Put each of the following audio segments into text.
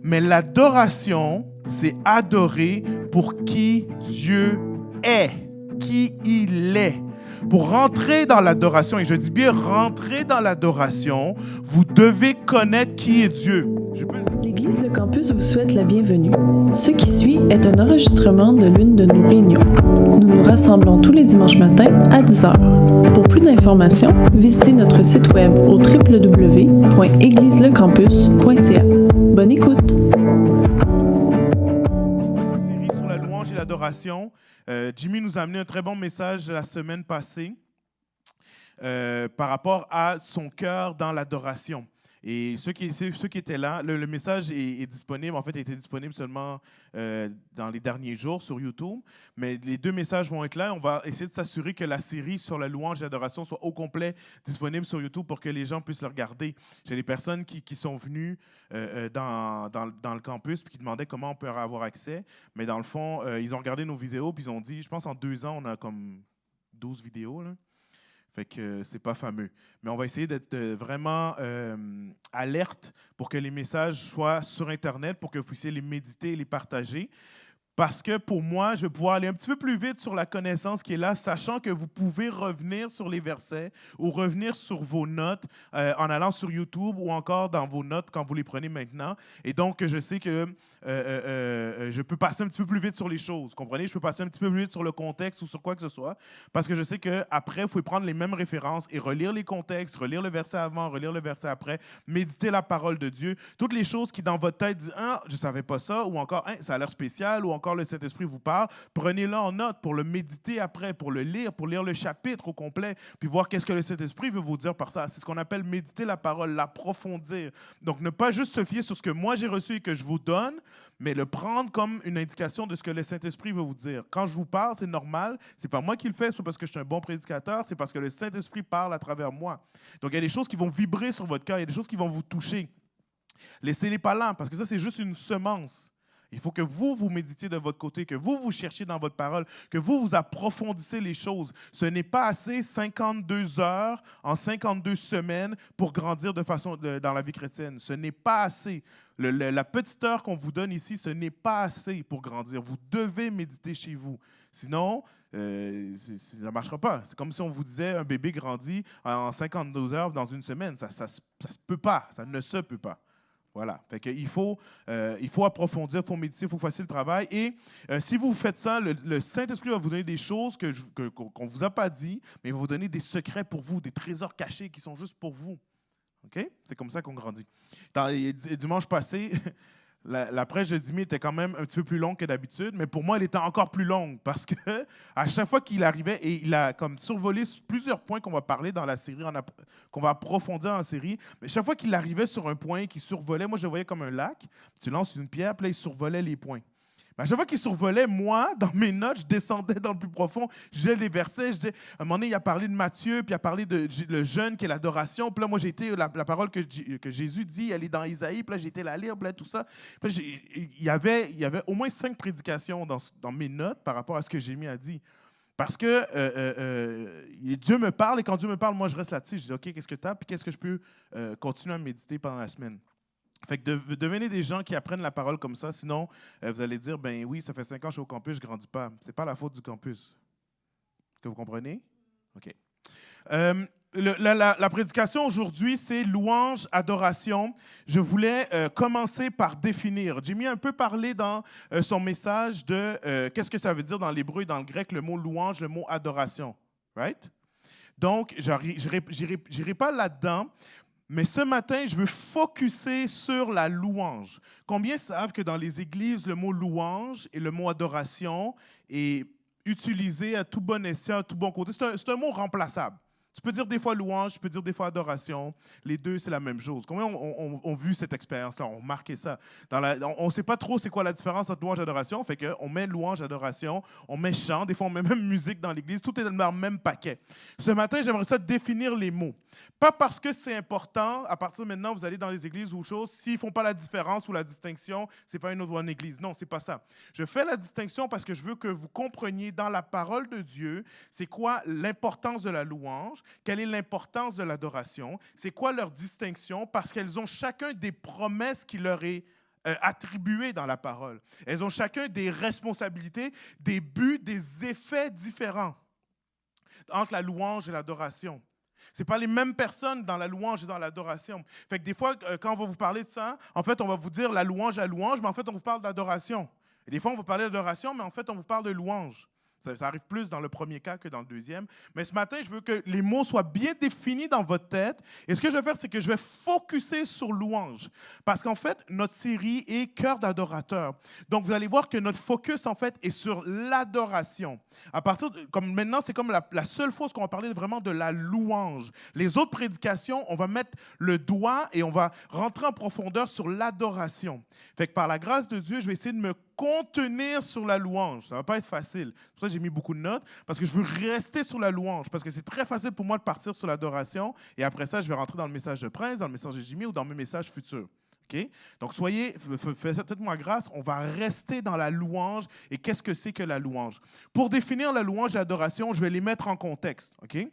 Mais l'adoration, c'est adorer pour qui Dieu est, qui il est. Pour rentrer dans l'adoration, et je dis bien rentrer dans l'adoration, vous devez connaître qui est Dieu. L'Église Le Campus vous souhaite la bienvenue. Ce qui suit est un enregistrement de l'une de nos réunions. Nous nous rassemblons tous les dimanches matins à 10h. Pour plus d'informations, visitez notre site web au www.égliselescampus.ca. Bonne écoute! Série sur la louange et l'adoration. Jimmy nous a amené un très bon message la semaine passée par rapport à son cœur dans l'adoration. Et ceux qui étaient là, le message est disponible. En fait, il était disponible seulement dans les derniers jours sur YouTube. Mais les deux messages vont être là. On va essayer de s'assurer que la série sur la louange et l'adoration soit au complet disponible sur YouTube pour que les gens puissent le regarder. J'ai des personnes qui sont venues dans le campus et qui demandaient comment on peut avoir accès. Mais dans le fond, ils ont regardé nos vidéos puis ils ont dit, je pense en 2 ans, on a comme 12 vidéos, là. Fait que c'est pas fameux. Mais on va essayer d'être vraiment alerte pour que les messages soient sur Internet, pour que vous puissiez les méditer et les partager. Parce que pour moi, je vais pouvoir aller un petit peu plus vite sur la connaissance qui est là, sachant que vous pouvez revenir sur les versets ou revenir sur vos notes en allant sur YouTube ou encore dans vos notes quand vous les prenez maintenant. Et donc, je sais que je peux passer un petit peu plus vite sur les choses, comprenez? Je peux passer un petit peu plus vite sur le contexte ou sur quoi que ce soit, parce que je sais qu'après, vous pouvez prendre les mêmes références et relire les contextes, relire le verset avant, relire le verset après, méditer la parole de Dieu. Toutes les choses qui, dans votre tête, disent « Ah, je ne savais pas ça » ou encore « ça a l'air spécial » ou encore le Saint-Esprit vous parle, prenez-le en note pour le méditer après, pour le lire, pour lire le chapitre au complet, puis voir qu'est-ce que le Saint-Esprit veut vous dire par ça. C'est ce qu'on appelle méditer la parole, l'approfondir. Donc, ne pas juste se fier sur ce que moi j'ai reçu et que je vous donne, mais le prendre comme une indication de ce que le Saint-Esprit veut vous dire. Quand je vous parle, c'est normal, c'est pas moi qui le fais, c'est pas parce que je suis un bon prédicateur, c'est parce que le Saint-Esprit parle à travers moi. Donc, il y a des choses qui vont vibrer sur votre cœur, il y a des choses qui vont vous toucher. Laissez-les pas là, parce que ça, c'est juste une semence. Il faut que vous méditiez de votre côté, que vous cherchiez dans votre parole, que vous approfondissez les choses. Ce n'est pas assez 52 heures en 52 semaines pour grandir dans la vie chrétienne. Ce n'est pas assez. La petite heure qu'on vous donne ici, ce n'est pas assez pour grandir. Vous devez méditer chez vous. Sinon, ça ne marchera pas. C'est comme si on vous disait un bébé grandit en 52 heures dans une semaine. Ça se peut pas. Ça ne se peut pas. Voilà. Fait que il faut approfondir, il faut méditer, il faut faire le travail. Et si vous faites ça, le Saint-Esprit va vous donner des choses qu'on ne vous a pas dit, mais il va vous donner des secrets pour vous, des trésors cachés qui sont juste pour vous. OK? C'est comme ça qu'on grandit. Dimanche passé, la prêche de Jimmy était quand même un petit peu plus longue que d'habitude, mais pour moi, elle était encore plus longue parce que à chaque fois qu'il arrivait, et il a comme survolé plusieurs points qu'on va parler dans la série, qu'on va approfondir dans la série, mais chaque fois qu'il arrivait sur un point, qu'il survolait, moi je le voyais comme un lac, tu lances une pierre, puis là, il survolait les points. Mais à chaque fois qu'il survolait, moi, dans mes notes, je descendais dans le plus profond, je disais les versets, à un moment donné, il a parlé de Matthieu, puis il a parlé de le jeûne qui est l'adoration, puis là, moi, j'ai été, la parole que Jésus dit, elle est dans Isaïe, puis là, j'ai été la lire, puis là, tout ça. Puis là, il y avait au moins 5 prédications dans mes notes par rapport à ce que Jérémie a dit. Parce que Dieu me parle, et quand Dieu me parle, moi, je reste là-dessus, je dis, OK, qu'est-ce que tu as, puis qu'est-ce que je peux continuer à méditer pendant la semaine. Fait que devenez des gens qui apprennent la parole comme ça, sinon vous allez dire, ben oui, ça fait 5 ans que je suis au campus, je ne grandis pas. Ce n'est pas la faute du campus. Que vous comprenez? OK. La prédication aujourd'hui, c'est louange, adoration. Je voulais commencer par définir. Jimmy a un peu parlé dans son message de qu'est-ce que ça veut dire dans l'hébreu et dans le grec, le mot louange, le mot adoration. Right? Donc, je n'irai pas là-dedans. Mais ce matin, je veux focusser sur la louange. Combien savent que dans les églises, le mot louange et le mot adoration est utilisé à tout bon escient, à tout bon côté? C'est un mot remplaçable. Tu peux dire des fois louange, tu peux dire des fois adoration. Les deux, c'est la même chose. Combien ont vu cette expérience-là, ont remarqué ça? On ne sait pas trop c'est quoi la différence entre louange et adoration. Fait qu'on met louange, adoration, on met chant, des fois on met même musique dans l'église. Tout est dans le même paquet. Ce matin, j'aimerais ça définir les mots. Pas parce que c'est important, à partir de maintenant, vous allez dans les églises ou autre chose, s'ils ne font pas la différence ou la distinction, ce n'est pas une autre bonne église. Non, ce n'est pas ça. Je fais la distinction parce que je veux que vous compreniez dans la parole de Dieu, c'est quoi l'importance de la louange, quelle est l'importance de l'adoration, c'est quoi leur distinction, parce qu'elles ont chacun des promesses qui leur est attribués dans la parole. Elles ont chacun des responsabilités, des buts, des effets différents entre la louange et l'adoration. Ce n'est pas les mêmes personnes dans la louange et dans l'adoration. Fait que des fois, quand on va vous parler de ça, en fait, on va vous dire la louange, mais en fait, on vous parle d'adoration. Et des fois, on va parler d'adoration, mais en fait, on vous parle de louange. Ça arrive plus dans le premier cas que dans le deuxième. Mais ce matin, je veux que les mots soient bien définis dans votre tête. Et ce que je vais faire, c'est que je vais focusser sur louange. Parce qu'en fait, notre série est Cœur d'adorateur. Donc, vous allez voir que notre focus, en fait, est sur l'adoration. Comme maintenant, c'est comme la seule fois qu'on va parler vraiment de la louange. Les autres prédications, on va mettre le doigt et on va rentrer en profondeur sur l'adoration. Fait que par la grâce de Dieu, je vais essayer de me contenir sur la louange. Ça ne va pas être facile. C'est pour ça que j'ai mis beaucoup de notes, parce que je veux rester sur la louange, parce que c'est très facile pour moi de partir sur l'adoration, et après ça, je vais rentrer dans le message de Prince, dans le message de Jimmy ou dans mes messages futurs. Okay? Donc, faites-moi grâce, on va rester dans la louange. Et qu'est-ce que c'est que la louange? Pour définir la louange et l'adoration, je vais les mettre en contexte. Okay?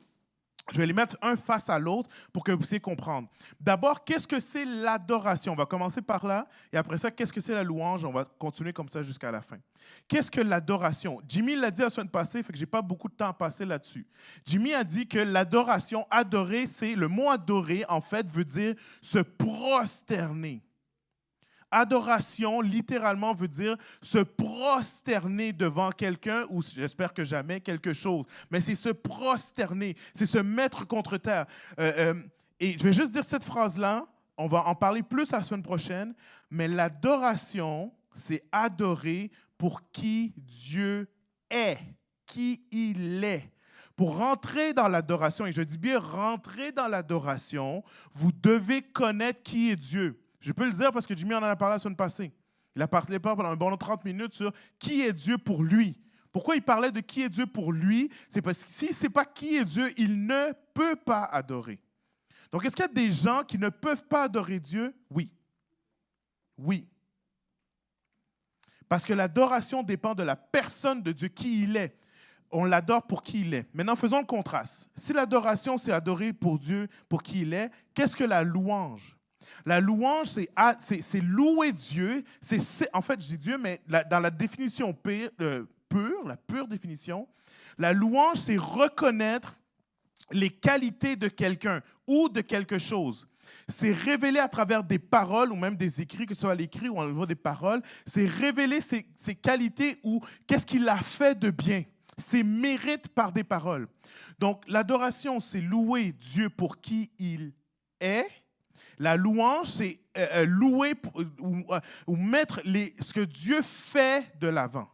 Je vais les mettre un face à l'autre pour que vous puissiez comprendre. D'abord, qu'est-ce que c'est l'adoration? On va commencer par là, et après ça, qu'est-ce que c'est la louange? On va continuer comme ça jusqu'à la fin. Qu'est-ce que l'adoration? Jimmy l'a dit la semaine passée, fait que je n'ai pas beaucoup de temps à passer là-dessus. Jimmy a dit que l'adoration, adorer, le mot adorer, en fait, veut dire se prosterner. Adoration, littéralement, veut dire se prosterner devant quelqu'un ou, j'espère que jamais, quelque chose. Mais c'est se prosterner, c'est se mettre contre terre. Et je vais juste dire cette phrase-là, on va en parler plus la semaine prochaine, mais l'adoration, c'est adorer pour qui Dieu est, qui il est. Pour rentrer dans l'adoration, et je dis bien rentrer dans l'adoration, vous devez connaître qui est Dieu. Je peux le dire parce que Jimmy en a parlé la semaine passée. Il a parlé pendant un bon 30 minutes sur qui est Dieu pour lui. Pourquoi il parlait de qui est Dieu pour lui? C'est parce que s'il ne sait pas qui est Dieu, il ne peut pas adorer. Donc, est-ce qu'il y a des gens qui ne peuvent pas adorer Dieu? Oui. Oui. Parce que l'adoration dépend de la personne de Dieu, qui il est. On l'adore pour qui il est. Maintenant, faisons le contraste. Si l'adoration, c'est adorer pour Dieu, pour qui il est, qu'est-ce que la louange? La louange, c'est louer Dieu. En fait, je dis Dieu, mais dans la définition pure, la pure définition, la louange, c'est reconnaître les qualités de quelqu'un ou de quelque chose. C'est révéler à travers des paroles ou même des écrits, que ce soit à l'écrit ou au niveau des paroles, c'est révéler ses qualités ou qu'est-ce qu'il a fait de bien, ses mérites par des paroles. Donc, l'adoration, c'est louer Dieu pour qui il est. La louange, c'est louer ou mettre ce que Dieu fait de l'avant.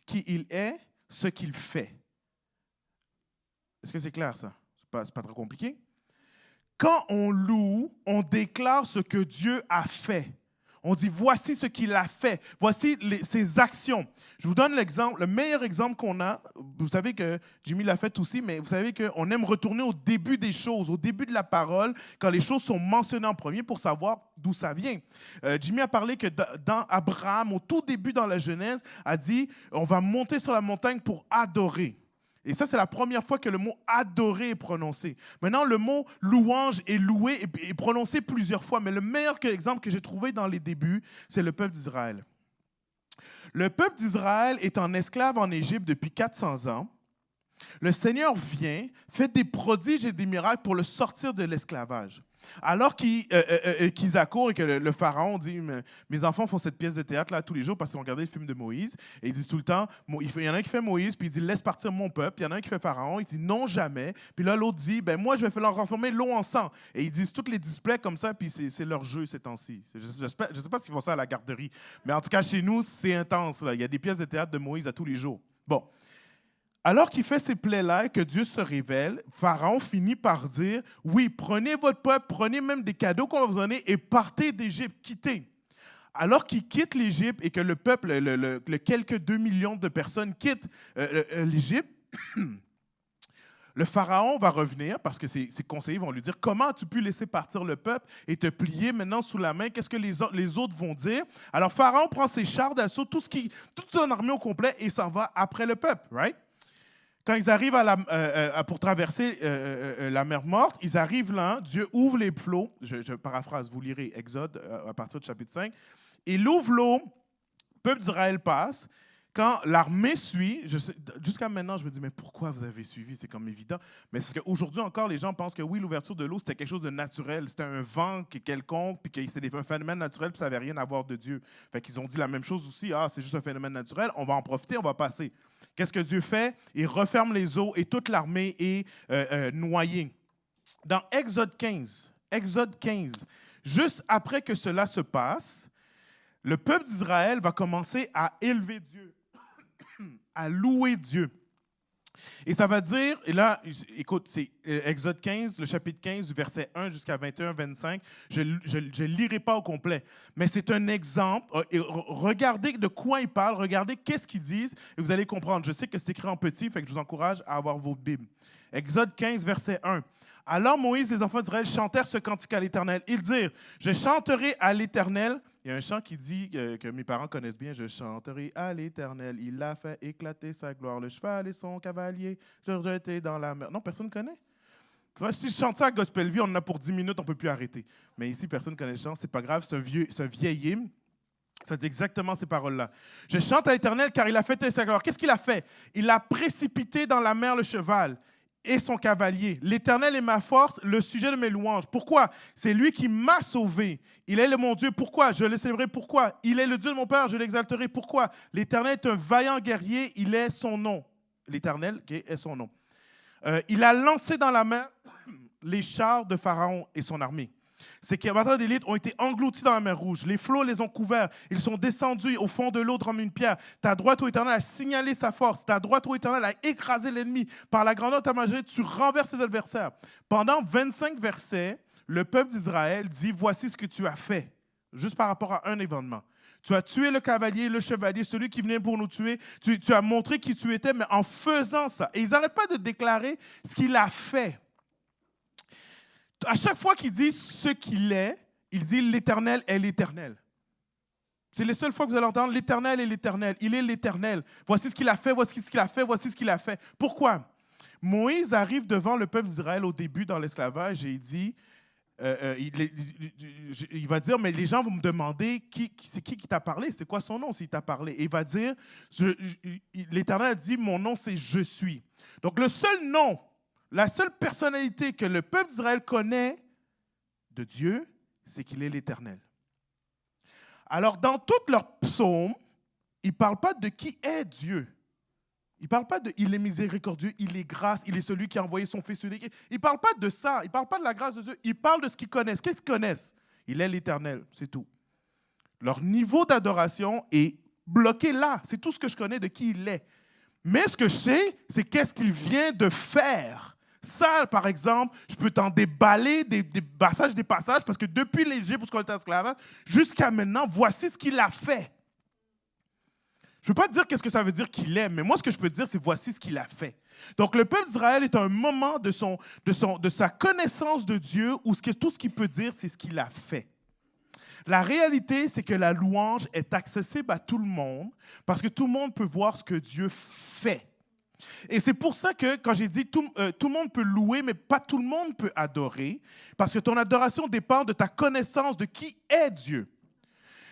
Qui il est, ce qu'il fait. Est-ce que c'est clair, ça? C'est pas trop compliqué? Quand on loue, on déclare ce que Dieu a fait. On dit, voici ce qu'il a fait. Voici ses actions. Je vous donne l'exemple, le meilleur exemple qu'on a. Vous savez que Jimmy l'a fait aussi, mais vous savez qu'on aime retourner au début des choses, au début de la parole, quand les choses sont mentionnées en premier pour savoir d'où ça vient. Jimmy a parlé que dans Abraham, au tout début dans la Genèse, a dit, on va monter sur la montagne pour adorer. Et ça, c'est la première fois que le mot « adorer » est prononcé. Maintenant, le mot « louange » est loué et prononcé plusieurs fois. Mais le meilleur exemple que j'ai trouvé dans les débuts, c'est le peuple d'Israël. Le peuple d'Israël est en esclave en Égypte depuis 400 ans. Le Seigneur vient, fait des prodiges et des miracles pour le sortir de l'esclavage. Alors qu'ils accourent et que le pharaon dit « Mes enfants font cette pièce de théâtre là tous les jours parce qu'ils ont regardé le film de Moïse. » Et ils disent tout le temps, il y en a un qui fait Moïse, puis il dit « Laisse partir mon peuple. » Il y en a un qui fait pharaon, il dit « Non, jamais. » Puis là, l'autre dit « Moi, je vais leur transformer l'eau en sang. » Et ils disent tous les displays comme ça, puis c'est leur jeu ces temps-ci. Je ne sais pas s'ils font ça à la garderie, mais en tout cas, chez nous, c'est intense. Là. Il y a des pièces de théâtre de Moïse à tous les jours. Bon. Alors qu'il fait ces plaies-là et que Dieu se révèle, Pharaon finit par dire, oui, prenez votre peuple, prenez même des cadeaux qu'on va vous donner et partez d'Égypte, quittez. Alors qu'il quitte l'Égypte et que le peuple, le quelques 2 millions de personnes quittent l'Égypte, le Pharaon va revenir parce que ses conseillers vont lui dire, comment as-tu pu laisser partir le peuple et te plier maintenant sous la main? Qu'est-ce que les autres vont dire? Alors Pharaon prend ses chars d'assaut, toute son armée au complet et s'en va après le peuple, right? Quand ils arrivent pour traverser la mer Morte, ils arrivent là, Dieu ouvre les flots, je paraphrase, vous lirez Exode à partir du chapitre 5, Il ouvre l'eau, le peuple d'Israël passe. Quand l'armée suit, jusqu'à maintenant, je me dis, mais pourquoi vous avez suivi? C'est comme évident. Mais c'est parce qu'aujourd'hui encore, les gens pensent que oui, l'ouverture de l'eau, c'était quelque chose de naturel. C'était un vent quelconque, puis que c'est un phénomène naturel, puis ça n'avait rien à voir de Dieu. Fait qu'ils ont dit la même chose aussi. Ah, c'est juste un phénomène naturel, on va en profiter, on va passer. Qu'est-ce que Dieu fait? Il referme les eaux et toute l'armée est noyée. Dans Exode 15, juste après que cela se passe, le peuple d'Israël va commencer à élever Dieu, à louer Dieu. Et ça va dire, et là, écoute, c'est Exode 15, le chapitre 15, du verset 1 jusqu'à 21-25. Je ne lirai pas au complet, mais c'est un exemple. Et regardez de quoi ils parlent, regardez qu'est-ce qu'ils disent, et vous allez comprendre. Je sais que c'est écrit en petit, fait que je vous encourage à avoir vos Bibles. Exode 15, verset 1. Alors Moïse et les enfants d'Israël chantèrent ce cantique à l'Éternel. Ils dirent, je chanterai à l'Éternel. Il y a un chant qui dit, que mes parents connaissent bien, je chanterai à l'Éternel. Il a fait éclater sa gloire, le cheval et son cavalier, je jeté dans la mer. Non, personne ne connaît? Tu vois, si je chante ça à Gospel Vie, on en a pour 10 minutes, on ne peut plus arrêter. Mais ici, personne ne connaît le chant, c'est pas grave, c'est un vieil hymne. Ça dit exactement ces paroles-là. Je chante à l'Éternel car il a fait sa gloire. Qu'est-ce qu'il a fait? Il a précipité dans la mer le cheval et son cavalier. L'Éternel est ma force, le sujet de mes louanges. Pourquoi? C'est lui qui m'a sauvé. Il est mon Dieu. Pourquoi? Je le célébrerai. Pourquoi? Il est le Dieu de mon Père. Je l'exalterai. Pourquoi? L'Éternel est un vaillant guerrier. Il est son nom. L'Éternel est son nom. Il a lancé dans la mer les chars de Pharaon et son armée. Ces combattants d'élite ont été engloutis dans la mer Rouge. Les flots les ont couverts. Ils sont descendus au fond de l'eau comme une pierre. Ta droite, ô Éternel, a signalé sa force. Ta droite, ô Éternel, a écrasé l'ennemi. Par la grandeur de ta majesté, tu renverses ses adversaires. Pendant 25 versets, le peuple d'Israël dit, voici ce que tu as fait, juste par rapport à un événement. Tu as tué le cavalier, le chevalier, celui qui venait pour nous tuer. Tu as montré qui tu étais, mais en faisant ça. Et ils n'arrêtent pas de déclarer ce qu'il a fait. À chaque fois qu'il dit ce qu'il est, il dit l'Éternel est l'Éternel. C'est les seules fois que vous allez entendre l'Éternel est l'Éternel. Il est l'Éternel. Voici ce qu'il a fait, voici ce qu'il a fait, voici ce qu'il a fait. Pourquoi? Moïse arrive devant le peuple d'Israël au début dans l'esclavage et il dit, il va dire, mais les gens vont me demander c'est qui t'a parlé, c'est quoi son nom s'il t'a parlé. Et il va dire, l'Éternel a dit, mon nom c'est Je suis. Donc le seul nom, la seule personnalité que le peuple d'Israël connaît de Dieu, c'est qu'il est l'Éternel. Alors, dans tous leurs psaumes, ils ne parlent pas de qui est Dieu. Ils ne parlent pas de « il est miséricordieux, il est grâce, il est celui qui a envoyé son Fils unique ». Ils ne parlent pas de ça, ils ne parlent pas de la grâce de Dieu, ils parlent de ce qu'ils connaissent. Qu'est-ce qu'ils connaissent? Il est l'Éternel, c'est tout. Leur niveau d'adoration est bloqué là. C'est tout ce que je connais de qui il est. Mais ce que je sais, c'est qu'est-ce qu'il vient de faire. Ça, par exemple, je peux t'en déballer des passages, parce que depuis l'Égypte, où on était esclave, jusqu'à maintenant, voici ce qu'il a fait. Je ne veux pas te dire qu'est-ce que ça veut dire qu'il est, mais moi, ce que je peux te dire, c'est voici ce qu'il a fait. Donc, le peuple d'Israël est à un moment de sa connaissance de Dieu où tout ce qu'il peut dire, c'est ce qu'il a fait. La réalité, c'est que la louange est accessible à tout le monde parce que tout le monde peut voir ce que Dieu fait. Et c'est pour ça que, quand j'ai dit tout le monde peut louer, mais pas tout le monde peut adorer, parce que ton adoration dépend de ta connaissance de qui est Dieu.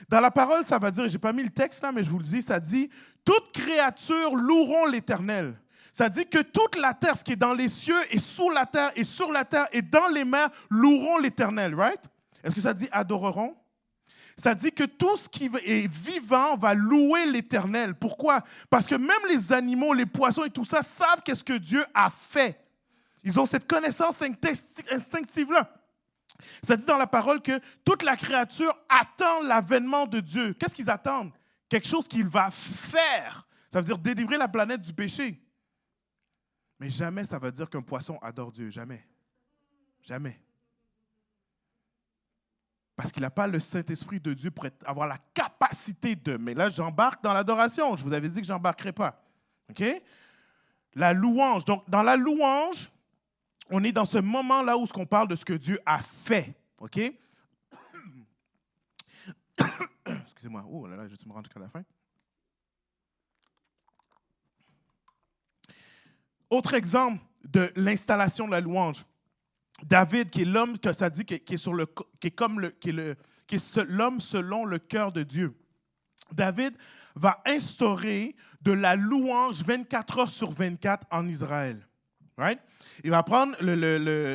Dans la parole, ça va dire, je n'ai pas mis le texte là, mais je vous le dis, ça dit « Toute créature loueront l'Éternel ». Ça dit que toute la terre, ce qui est dans les cieux et sous la terre et sur la terre et dans les mers, loueront l'Éternel, right? Est-ce que ça dit « adoreront » ? Ça dit que tout ce qui est vivant va louer l'Éternel. Pourquoi? Parce que même les animaux, les poissons et tout ça savent qu'est-ce que Dieu a fait. Ils ont cette connaissance instinctive-là. Ça dit dans la parole que toute la créature attend l'avènement de Dieu. Qu'est-ce qu'ils attendent? Quelque chose qu'il va faire. Ça veut dire délivrer la planète du péché. Mais jamais ça veut dire qu'un poisson adore Dieu. Jamais. Jamais. Parce qu'il n'a pas le Saint-Esprit de Dieu pour avoir la capacité de. Mais là, j'embarque dans l'adoration. Je vous avais dit que je n'embarquerais pas. OK? La louange. Donc, dans la louange, on est dans ce moment-là où on parle de ce que Dieu a fait. OK? Excusez-moi. Oh là là, je vais me rendre jusqu'à la fin. Autre exemple de l'installation de la louange. David, qui est l'homme que ça dit qui est qui est l'homme selon le cœur de Dieu. David va instaurer de la louange 24 heures sur 24 en Israël. Right? Il va prendre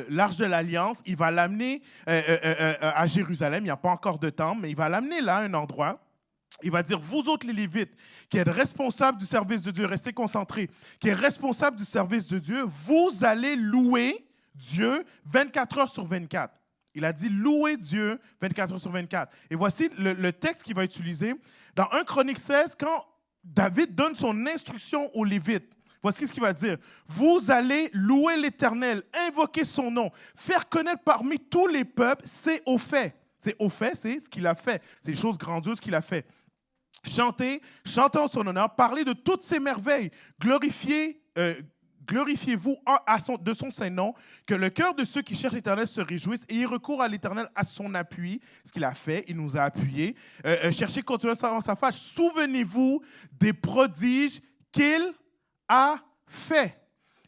l'arche de l'Alliance, il va l'amener à Jérusalem, il n'y a pas encore de temple, mais il va l'amener là, à un endroit. Il va dire, vous autres les Lévites, qui êtes responsables du service de Dieu, restez concentrés, qui êtes responsables du service de Dieu, vous allez louer Dieu 24 heures sur 24. Il a dit louer Dieu 24 heures sur 24. Et voici le texte qu'il va utiliser dans 1 Chronique 16, quand David donne son instruction aux Lévites. Voici ce qu'il va dire. Vous allez louer l'Éternel, invoquer son nom, faire connaître parmi tous les peuples ses hauts faits. Ses hauts faits, c'est ce qu'il a fait. C'est les choses grandioses qu'il a fait. Chantez en son honneur, parlez de toutes ses merveilles, glorifiez-vous de son saint nom, que le cœur de ceux qui cherchent l'Éternel se réjouisse, et il recourt à l'Éternel à son appui, ce qu'il a fait, il nous a appuyés. Cherchez continuellement sa face. Souvenez-vous des prodiges qu'il a fait,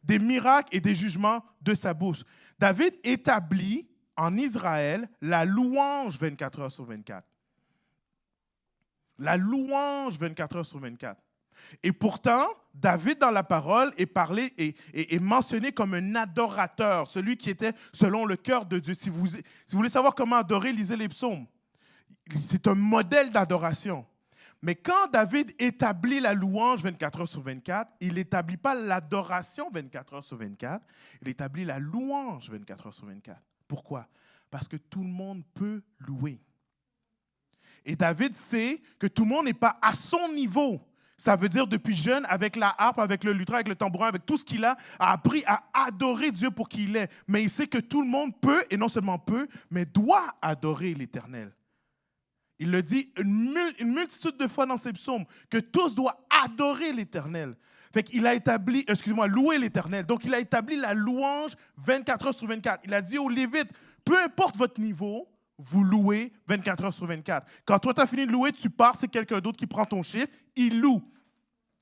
des miracles et des jugements de sa bouche. David établit en Israël la louange 24 heures sur 24. La louange 24 heures sur 24. Et pourtant, David, dans la parole, est mentionné comme un adorateur, celui qui était selon le cœur de Dieu. Si vous voulez savoir comment adorer, lisez les psaumes. C'est un modèle d'adoration. Mais quand David établit la louange 24 heures sur 24, il n'établit pas l'adoration 24 heures sur 24, il établit la louange 24 heures sur 24. Pourquoi? Parce que tout le monde peut louer. Et David sait que tout le monde n'est pas à son niveau. Ça veut dire depuis jeune, avec la harpe, avec le lutheran, avec le tambourin, avec tout ce qu'il a appris à adorer Dieu pour qui il est. Mais il sait que tout le monde peut, et non seulement peut, mais doit adorer l'Éternel. Il le dit une multitude de fois dans ses psaumes, que tous doivent adorer l'Éternel. Fait qu'il a établi, louer l'Éternel. Donc, il a établi la louange 24 heures sur 24. Il a dit aux Lévites, peu importe votre niveau, vous louez 24 heures sur 24. Quand toi, tu as fini de louer, tu pars, c'est quelqu'un d'autre qui prend ton chiffre, il loue.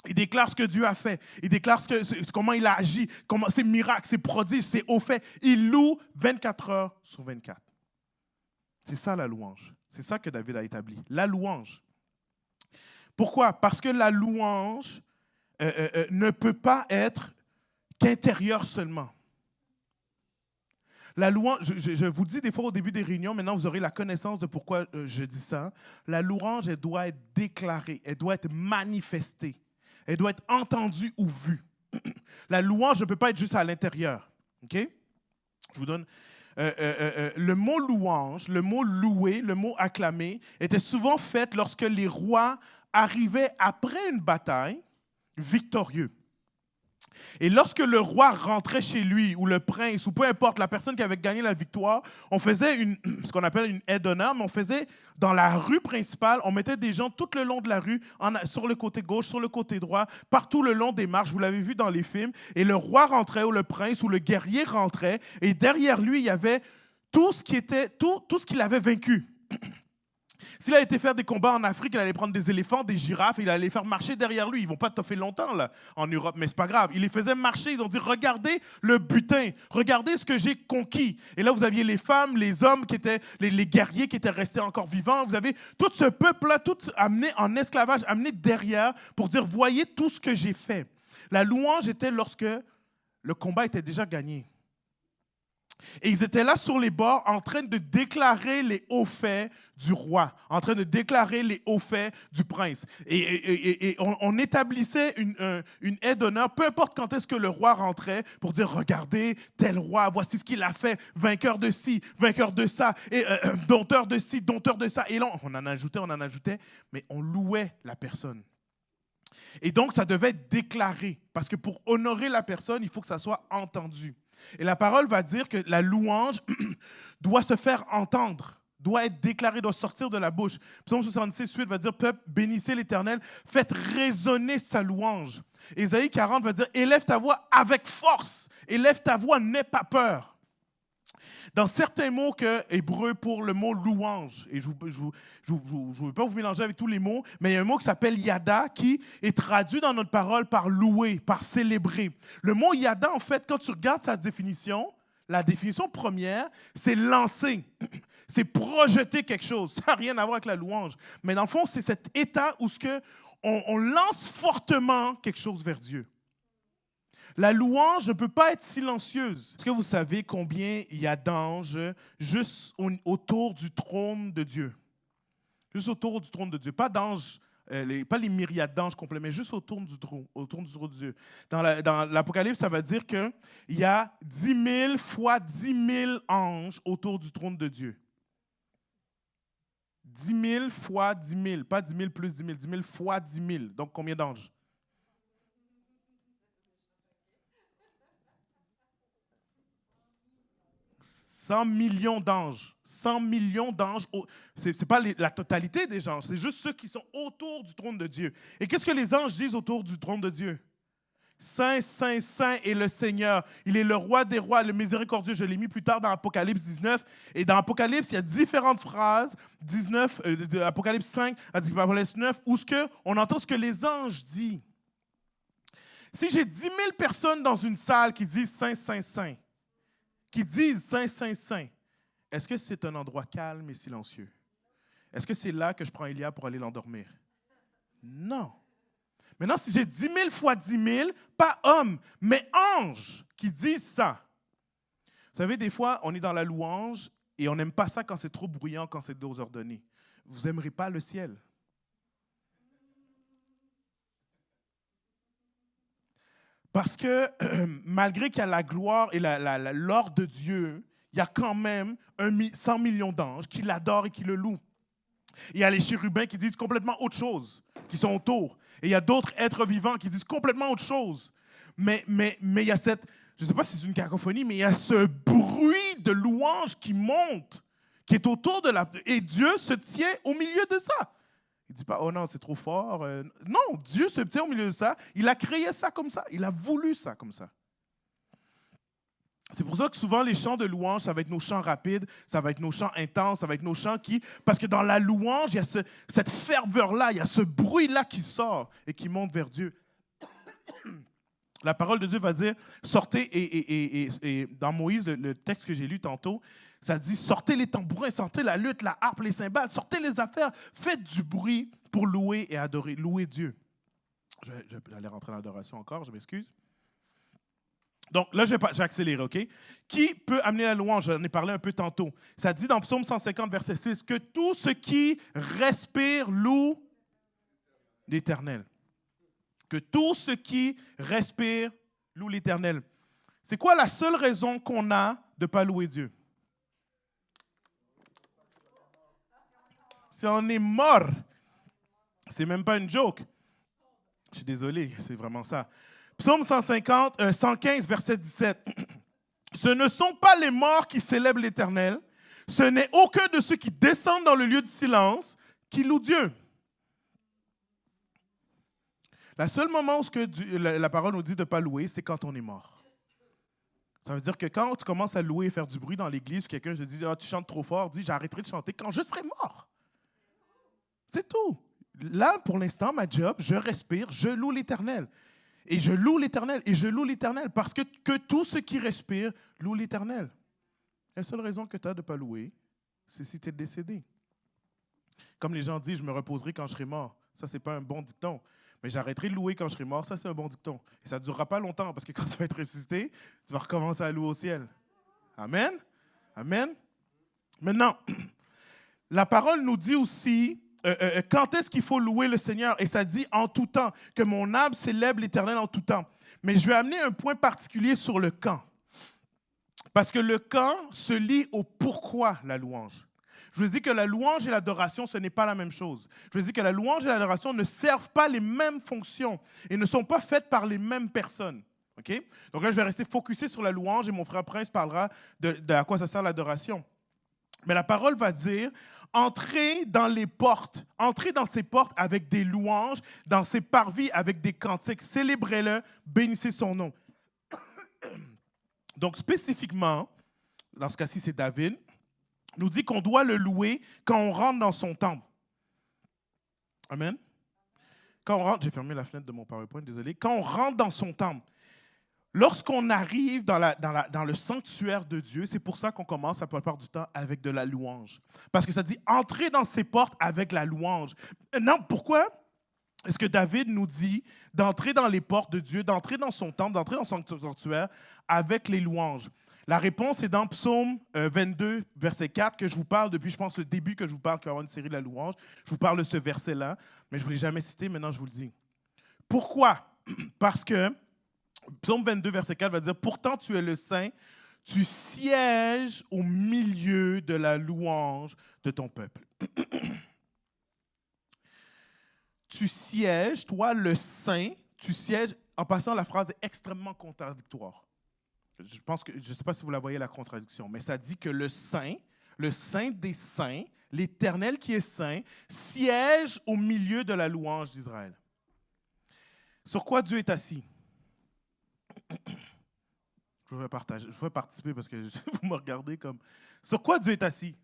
Il déclare ce que Dieu a fait. Il déclare comment il a agi, ses miracles, ses prodiges, ses hauts faits. Il loue 24 heures sur 24. C'est ça la louange. C'est ça que David a établi. La louange. Pourquoi? Parce que la louange ne peut pas être qu'intérieure seulement. La louange, je vous dis des fois au début des réunions, maintenant vous aurez la connaissance de pourquoi je dis ça. La louange, elle doit être déclarée, elle doit être manifestée, elle doit être entendue ou vue. La louange ne peut pas être juste à l'intérieur. OK? Je vous donne... le mot louange, le mot louer, le mot acclamer était souvent fait lorsque les rois arrivaient après une bataille victorieux. Et lorsque le roi rentrait chez lui, ou le prince, ou peu importe, la personne qui avait gagné la victoire, on faisait ce qu'on appelle une aide d'honneur, mais on faisait dans la rue principale, on mettait des gens tout le long de la rue, sur le côté gauche, sur le côté droit, partout le long des marches, vous l'avez vu dans les films, et le roi rentrait, ou le prince, ou le guerrier rentrait, et derrière lui, il y avait tout ce qu'il avait vaincu. S'il a été faire des combats en Afrique, il allait prendre des éléphants, des girafes, et il allait les faire marcher derrière lui. Ils ne vont pas toffer longtemps là, en Europe, mais ce n'est pas grave. Il les faisait marcher, ils ont dit, regardez le butin, regardez ce que j'ai conquis. Et là, vous aviez les femmes, les hommes, qui étaient les guerriers qui étaient restés encore vivants. Vous avez tout ce peuple-là, tout amené en esclavage, amené derrière pour dire, voyez tout ce que j'ai fait. La louange était lorsque le combat était déjà gagné. Et ils étaient là sur les bords en train de déclarer les hauts faits du roi, en train de déclarer les hauts faits du prince. Et on établissait une aide d'honneur, peu importe quand est-ce que le roi rentrait, pour dire, regardez, tel roi, voici ce qu'il a fait, vainqueur de ci, vainqueur de ça, et dompteur de ci, dompteur de ça. Et là, on en ajoutait, mais on louait la personne. Et donc, ça devait être déclaré, parce que pour honorer la personne, il faut que ça soit entendu. Et la parole va dire que la louange doit se faire entendre, doit être déclarée, doit sortir de la bouche. Psaume 66, 8 va dire, peuple, bénissez l'Éternel, faites résonner sa louange. Ésaïe 40 va dire, élève ta voix avec force, élève ta voix, n'aie pas peur. Dans certains mots hébreux pour le mot louange, et je ne veux pas vous mélanger avec tous les mots, mais il y a un mot qui s'appelle yada, qui est traduit dans notre parole par louer, par célébrer. Le mot yada, en fait, quand tu regardes sa définition, la définition première, c'est lancer. C'est projeter quelque chose. Ça n'a rien à voir avec la louange. Mais dans le fond, c'est cet état où on lance fortement quelque chose vers Dieu. La louange ne peut pas être silencieuse. Est-ce que vous savez combien il y a d'anges juste autour du trône de Dieu? Juste autour du trône de Dieu. Pas d'anges, pas les myriades d'anges complets, mais juste autour du trône de Dieu. Dans l'Apocalypse, ça va dire qu'il y a 10 000 fois 10 000 anges autour du trône de Dieu. 10 000 fois 10 000, pas 10 000 plus 10 000, 10 000 fois 10 000. Donc combien d'anges? 100 millions d'anges. 100 millions d'anges. Ce n'est pas la totalité des anges, c'est juste ceux qui sont autour du trône de Dieu. Et qu'est-ce que les anges disent autour du trône de Dieu? Saint, Saint, Saint est le Seigneur. Il est le roi des rois, le miséricordieux. Je l'ai mis plus tard dans Apocalypse 19. Et dans Apocalypse, il y a différentes phrases. 19, Apocalypse 5, Apocalypse 9, où on entend ce que les anges disent. Si j'ai 10 000 personnes dans une salle qui disent Saint, Saint, Saint, qui disent Saint, Saint, Saint, est-ce que c'est un endroit calme et silencieux? Est-ce que c'est là que je prends Élia pour aller l'endormir? Non. Maintenant, si j'ai 10 000 fois 10 000, pas hommes, mais anges qui disent ça. Vous savez, des fois, on est dans la louange et on n'aime pas ça quand c'est trop bruyant, quand c'est désordonné. Vous n'aimerez pas le ciel. Parce que malgré qu'il y a la gloire et l'ordre de Dieu, il y a quand même 100 millions d'anges qui l'adorent et qui le louent. Il y a les chérubins qui disent complètement autre chose, qui sont autour. Et il y a d'autres êtres vivants qui disent complètement autre chose. Mais il y a cette, je ne sais pas si c'est une cacophonie, mais il y a ce bruit de louange qui monte, qui est autour de la... Et Dieu se tient au milieu de ça. Il ne dit pas, oh non, c'est trop fort. Non, Dieu se tient au milieu de ça. Il a créé ça comme ça. Il a voulu ça comme ça. C'est pour ça que souvent, les chants de louange, ça va être nos chants rapides, ça va être nos chants intenses, ça va être nos chants qui... Parce que dans la louange, il y a cette ferveur-là, il y a ce bruit-là qui sort et qui monte vers Dieu. La parole de Dieu va dire, sortez, et dans Moïse, le texte que j'ai lu tantôt, ça dit, sortez les tambourins, sortez la lutte, la harpe, les cymbales, sortez les affaires, faites du bruit pour louer et adorer, louer Dieu. Je vais aller rentrer dans l'adoration encore, je m'excuse. Donc là, j'ai accéléré, OK? Qui peut amener la louange? J'en ai parlé un peu tantôt. Ça dit dans Psaume 150, verset 6, que tout ce qui respire loue l'Éternel. Que tout ce qui respire loue l'Éternel. C'est quoi la seule raison qu'on a de ne pas louer Dieu? Si on est mort, c'est même pas une joke. Je suis désolé, c'est vraiment ça. Psaume 115, verset 17. Ce ne sont pas les morts qui célèbrent l'Éternel, ce n'est aucun de ceux qui descendent dans le lieu du silence qui louent Dieu. Le seul moment où la parole nous dit de ne pas louer, c'est quand on est mort. Ça veut dire que quand tu commences à louer et faire du bruit dans l'église, quelqu'un te dit « tu chantes trop fort », dis « j'arrêterai de chanter quand je serai mort ». C'est tout. Là, pour l'instant, ma job, je respire, je loue l'Éternel. Et je loue l'Éternel, et je loue l'Éternel, parce que tout ce qui respire loue l'Éternel. La seule raison que tu as de ne pas louer, c'est si tu es décédé. Comme les gens disent, je me reposerai quand je serai mort. Ça, ce n'est pas un bon dicton. Mais j'arrêterai de louer quand je serai mort, ça, c'est un bon dicton. Et ça ne durera pas longtemps, parce que quand tu vas être ressuscité, tu vas recommencer à louer au ciel. Amen? Amen? Maintenant, la parole nous dit aussi... quand est-ce qu'il faut louer le Seigneur? Et ça dit en tout temps, que mon âme célèbre l'Éternel en tout temps. Mais je vais amener un point particulier sur le quand. Parce que le quand se lie au pourquoi la louange. Je vous dis que la louange et l'adoration, ce n'est pas la même chose. Je vous dis que la louange et l'adoration ne servent pas les mêmes fonctions et ne sont pas faites par les mêmes personnes. Okay? Donc là, je vais rester focusé sur la louange et mon frère Prince parlera de à quoi ça sert l'adoration. Mais la parole va dire, entrez dans les portes, entrez dans ces portes avec des louanges, dans ces parvis avec des cantiques, célébrez-le, bénissez son nom. Donc spécifiquement, dans ce cas-ci c'est David, nous dit qu'on doit le louer quand on rentre dans son temple. Amen. Quand on rentre, j'ai fermé la fenêtre de mon PowerPoint, désolé. Quand on rentre dans son temple, Lorsqu'on arrive dans le sanctuaire de Dieu, c'est pour ça qu'on commence la plupart du temps avec de la louange. Parce que ça dit entrer dans ses portes avec la louange. Non, pourquoi est-ce que David nous dit d'entrer dans les portes de Dieu, d'entrer dans son temple, d'entrer dans son sanctuaire avec les louanges? La réponse est dans Psaume 22, verset 4, que je vous parle depuis, je pense, le début que je vous parle, qu'il va y avoir une série de la louange. Je vous parle de ce verset-là, mais je ne vous l'ai jamais cité, maintenant je vous le dis. Pourquoi? Parce que Psaume 22, verset 4 va dire « Pourtant tu es le Saint, tu sièges au milieu de la louange de ton peuple. » Tu sièges, toi le Saint, tu sièges, en passant la phrase est extrêmement contradictoire. Je ne sais pas si vous la voyez la contradiction, mais ça dit que le Saint des Saints, l'Éternel qui est Saint, siège au milieu de la louange d'Israël. Sur quoi Dieu est assis? Je veux participer parce que vous me regardez comme... Sur quoi Dieu est assis?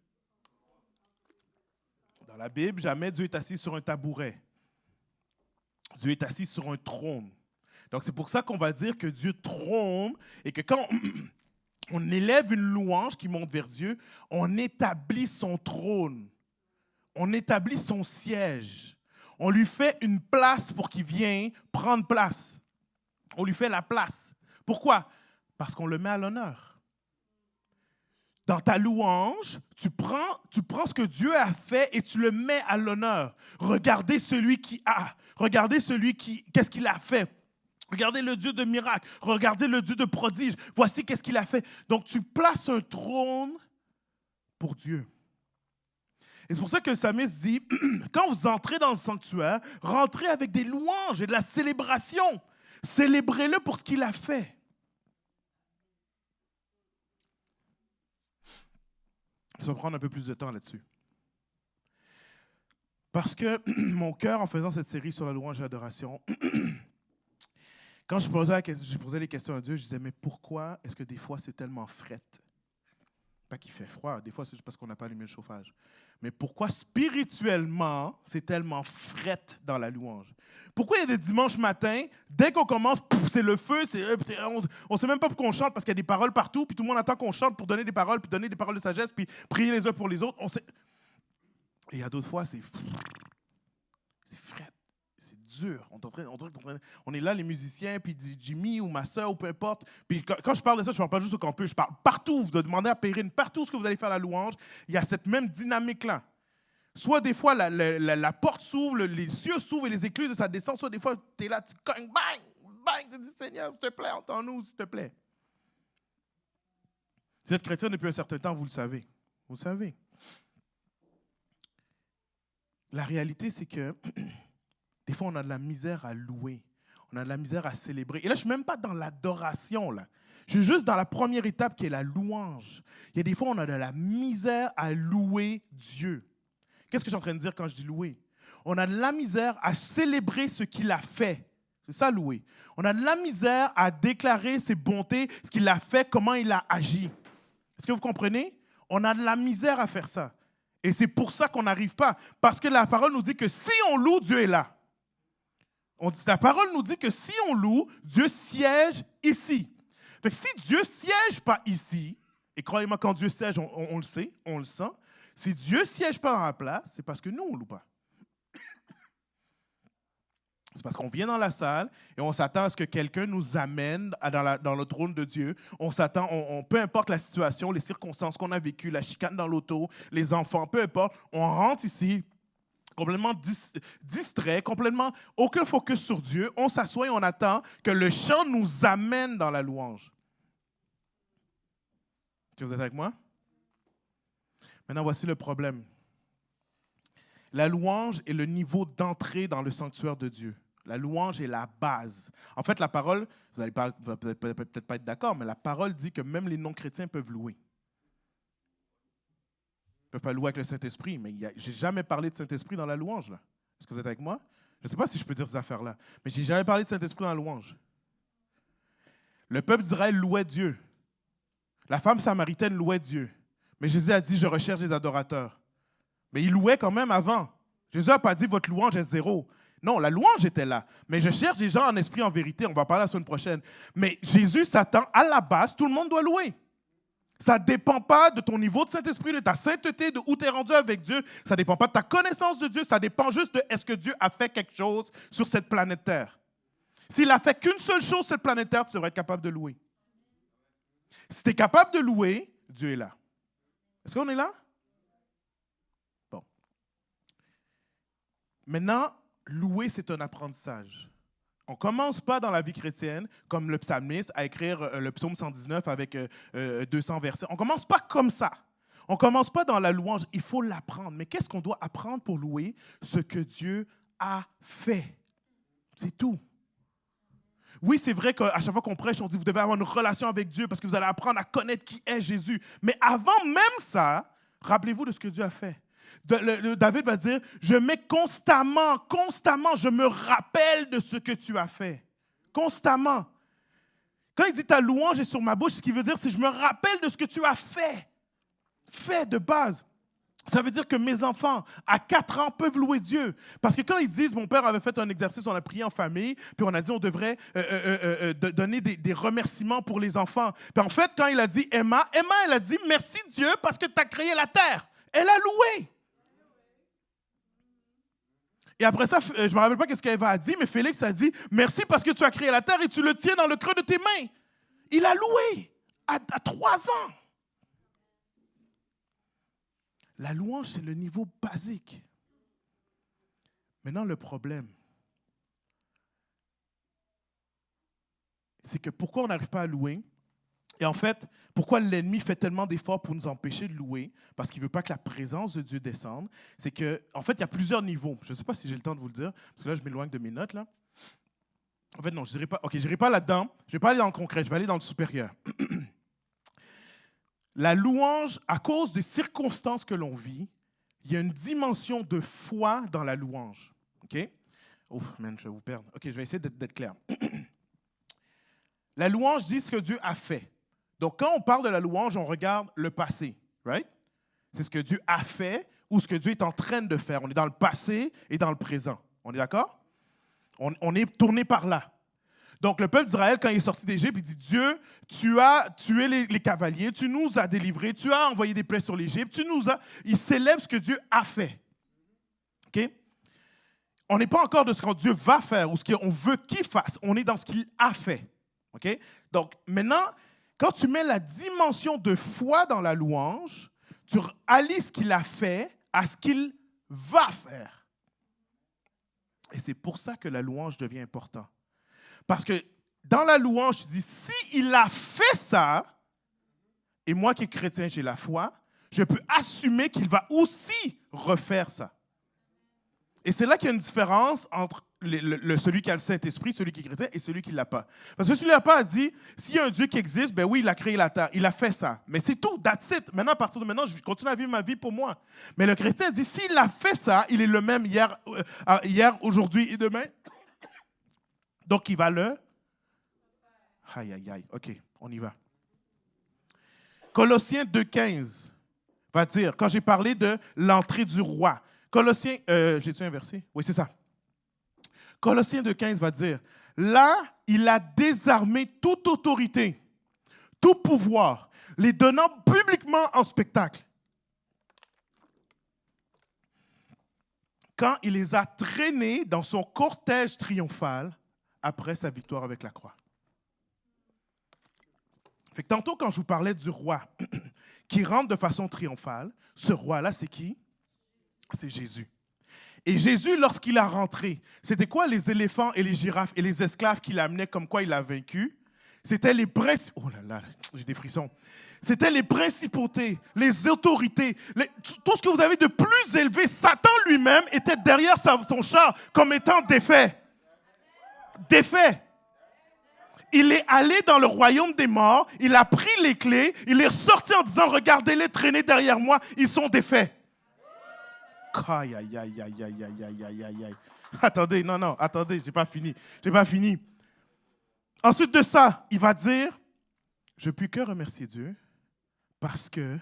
Dans la Bible, jamais Dieu est assis sur un tabouret. Dieu est assis sur un trône. Donc, c'est pour ça qu'on va dire que Dieu trône et que quand on élève une louange qui monte vers Dieu, on établit son trône. On établit son siège. On lui fait une place pour qu'il vienne prendre place. On lui fait la place. Pourquoi? Parce qu'on le met à l'honneur. Dans ta louange, tu prends ce que Dieu a fait et tu le mets à l'honneur. Regardez celui qui a. Regardez qu'est-ce qu'il a fait. Regardez le Dieu de miracles. Regardez le Dieu de prodiges. Voici qu'est-ce qu'il a fait. Donc, tu places un trône pour Dieu. Et c'est pour ça que le psalmiste dit, quand vous entrez dans le sanctuaire, rentrez avec des louanges et de la célébration. Célébrez-le pour ce qu'il a fait. Ça va prendre un peu plus de temps là-dessus. Parce que mon cœur, en faisant cette série sur la louange et l'adoration, quand je posais les questions à Dieu, je disais, mais pourquoi est-ce que des fois c'est tellement fret? Pas qu'il fait froid, des fois c'est juste parce qu'on n'a pas allumé le chauffage. Mais pourquoi spirituellement c'est tellement fret dans la louange? Pourquoi il y a des dimanches matins, dès qu'on commence, c'est le feu, on ne sait même pas pourquoi on chante parce qu'il y a des paroles partout, puis tout le monde attend qu'on chante pour donner des paroles, puis donner des paroles de sagesse, puis prier les uns pour les autres. Et il y a d'autres fois, c'est fret, c'est dur. On est là, les musiciens, puis Jimmy ou ma soeur, ou peu importe. Puis quand je parle de ça, je ne parle pas juste au campus, je parle partout. Vous demandez à Perrine, partout ce que vous allez faire la louange, il y a cette même dynamique-là. Soit des fois, la porte s'ouvre, les cieux s'ouvrent et les écluses, ça descend. Soit des fois, tu es là, tu cognes, bang, bang, tu dis, Seigneur, s'il te plaît, entends-nous, s'il te plaît. Si vous êtes chrétien depuis un certain temps, vous le savez. Vous le savez. La réalité, c'est que des fois, on a de la misère à louer. On a de la misère à célébrer. Et là, je ne suis même pas dans l'adoration, là. Je suis juste dans la première étape qui est la louange. Il y a des fois, on a de la misère à louer Dieu. Qu'est-ce que je suis en train de dire quand je dis louer? On a de la misère à célébrer ce qu'il a fait. C'est ça, louer. On a de la misère à déclarer ses bontés, ce qu'il a fait, comment il a agi. Est-ce que vous comprenez? On a de la misère à faire ça. Et c'est pour ça qu'on n'arrive pas. Parce que la parole nous dit que si on loue, Dieu est là. La parole nous dit que si on loue, Dieu siège ici. Fait que si Dieu ne siège pas ici, et croyez-moi, quand Dieu siège, on le sait, on le sent, si Dieu ne siège pas dans la place, c'est parce que nous, on ne loue pas. C'est parce qu'on vient dans la salle et on s'attend à ce que quelqu'un nous amène dans le trône de Dieu. On s'attend, peu importe la situation, les circonstances qu'on a vécues, la chicane dans l'auto, les enfants, peu importe, on rentre ici complètement distrait, complètement aucun focus sur Dieu. On s'assoit et on attend que le chant nous amène dans la louange. Est-ce que vous êtes avec moi? Maintenant, voici le problème. La louange est le niveau d'entrée dans le sanctuaire de Dieu. La louange est la base. En fait, la parole, vous n'allez peut-être pas être d'accord, mais la parole dit que même les non-chrétiens peuvent louer. Ils ne peuvent pas louer avec le Saint-Esprit, mais je n'ai jamais parlé de Saint-Esprit dans la louange. Là. Est-ce que vous êtes avec moi? Je ne sais pas si je peux dire ces affaires-là, mais je n'ai jamais parlé de Saint-Esprit dans la louange. Le peuple d'Israël louait Dieu. La femme samaritaine louait Dieu. Mais Jésus a dit, je recherche des adorateurs. Mais il louait quand même avant. Jésus n'a pas dit, votre louange est zéro. Non, la louange était là. Mais je cherche des gens en esprit, en vérité. On va parler la semaine prochaine. Mais Jésus s'attend, à la base, tout le monde doit louer. Ça ne dépend pas de ton niveau de Saint-Esprit, de ta sainteté, de où tu es rendu avec Dieu. Ça ne dépend pas de ta connaissance de Dieu. Ça dépend juste de est-ce que Dieu a fait quelque chose sur cette planète Terre. S'il a fait qu'une seule chose sur cette planète Terre, tu devrais être capable de louer. Si tu es capable de louer, Dieu est là. Est-ce qu'on est là? Bon. Maintenant, louer, c'est un apprentissage. On ne commence pas dans la vie chrétienne, comme le psalmiste, à écrire le psaume 119 avec 200 versets. On ne commence pas comme ça. On ne commence pas dans la louange. Il faut l'apprendre. Mais qu'est-ce qu'on doit apprendre pour louer? Ce que Dieu a fait. C'est tout. Oui, c'est vrai qu'à chaque fois qu'on prêche, on dit vous devez avoir une relation avec Dieu parce que vous allez apprendre à connaître qui est Jésus. Mais avant même ça, rappelez-vous de ce que Dieu a fait. David va dire, je mets constamment, je me rappelle de ce que tu as fait. Constamment. Quand il dit ta louange est sur ma bouche, ce qu'il veut dire, c'est je me rappelle de ce que tu as fait. Fait de base. Ça veut dire que mes enfants, à 4 ans, peuvent louer Dieu. Parce que quand ils disent, mon père avait fait un exercice, on a prié en famille, puis on a dit on devrait donner des remerciements pour les enfants. Puis en fait, quand il a dit Emma, elle a dit merci Dieu parce que tu as créé la terre. Elle a loué. Et après ça, je ne me rappelle pas ce qu'Eva a dit, mais Félix a dit merci parce que tu as créé la terre et tu le tiens dans le creux de tes mains. Il a loué à 3 ans. La louange, c'est le niveau basique. Maintenant, le problème, c'est que pourquoi on n'arrive pas à louer? Et en fait, pourquoi l'ennemi fait tellement d'efforts pour nous empêcher de louer? Parce qu'il ne veut pas que la présence de Dieu descende. C'est qu'en fait, il y a plusieurs niveaux. Je ne sais pas si j'ai le temps de vous le dire, parce que là, je m'éloigne de mes notes. Là. En fait, non, je n'irai pas là-dedans. Je ne vais pas aller dans le concret, je vais aller dans le supérieur. La louange, à cause des circonstances que l'on vit, il y a une dimension de foi dans la louange. OK? Ouf, man, je vais vous perdre. OK, je vais essayer d'être clair. La louange dit ce que Dieu a fait. Donc, quand on parle de la louange, on regarde le passé, right? C'est ce que Dieu a fait ou ce que Dieu est en train de faire. On est dans le passé et dans le présent. On est d'accord? On est tourné par là. Donc, le peuple d'Israël, quand il est sorti d'Égypte, il dit, Dieu, tu as tué les cavaliers, tu nous as délivrés, tu as envoyé des plaies sur l'Égypte, Il célèbre ce que Dieu a fait. OK? On n'est pas encore de ce que Dieu va faire ou ce qu'on veut qu'il fasse. On est dans ce qu'il a fait. OK? Donc, maintenant, quand tu mets la dimension de foi dans la louange, tu allies ce qu'il a fait à ce qu'il va faire. Et c'est pour ça que la louange devient importante. Parce que dans la louange, tu dis, s'il a fait ça, et moi qui est chrétien, j'ai la foi, je peux assumer qu'il va aussi refaire ça. Et c'est là qu'il y a une différence entre celui qui a le Saint-Esprit, celui qui est chrétien, et celui qui ne l'a pas. Parce que celui qui ne l'a pas a dit, s'il y a un Dieu qui existe, ben oui, il a créé la terre, il a fait ça. Mais c'est tout, that's it. Maintenant, à partir de maintenant, je continue à vivre ma vie pour moi. Mais le chrétien dit, s'il a fait ça, il est le même hier, aujourd'hui et demain. Donc, il va le... Aïe, aïe, aïe. OK, on y va. Colossiens 2,15 va dire, quand j'ai parlé de l'entrée du roi, Colossiens, j'ai-tu un verset? Oui, c'est ça. Colossiens 2,15 va dire, là, il a désarmé toute autorité, tout pouvoir, les donnant publiquement en spectacle. Quand il les a traînés dans son cortège triomphal après sa victoire avec la croix. Fait que tantôt, quand je vous parlais du roi qui rentre de façon triomphale, ce roi-là, c'est qui? C'est Jésus. Et Jésus, lorsqu'il a rentré, c'était quoi les éléphants et les girafes et les esclaves qu'il amenait comme quoi il a vaincu? C'était les principautés. Oh là là, j'ai des frissons. C'était les principautés, les autorités, tout ce que vous avez de plus élevé. Satan lui-même était derrière son char comme étant défait. Défait. Il est allé dans le royaume des morts, il a pris les clés, il est ressorti en disant, regardez-les traîner derrière moi, ils sont défaits. Aïe, aïe, aïe, aïe, aïe, aïe, aïe, aïe, aïe, aïe. Attendez, non, attendez, j'ai pas fini. Ensuite de ça, il va dire, je ne puis que remercier Dieu parce que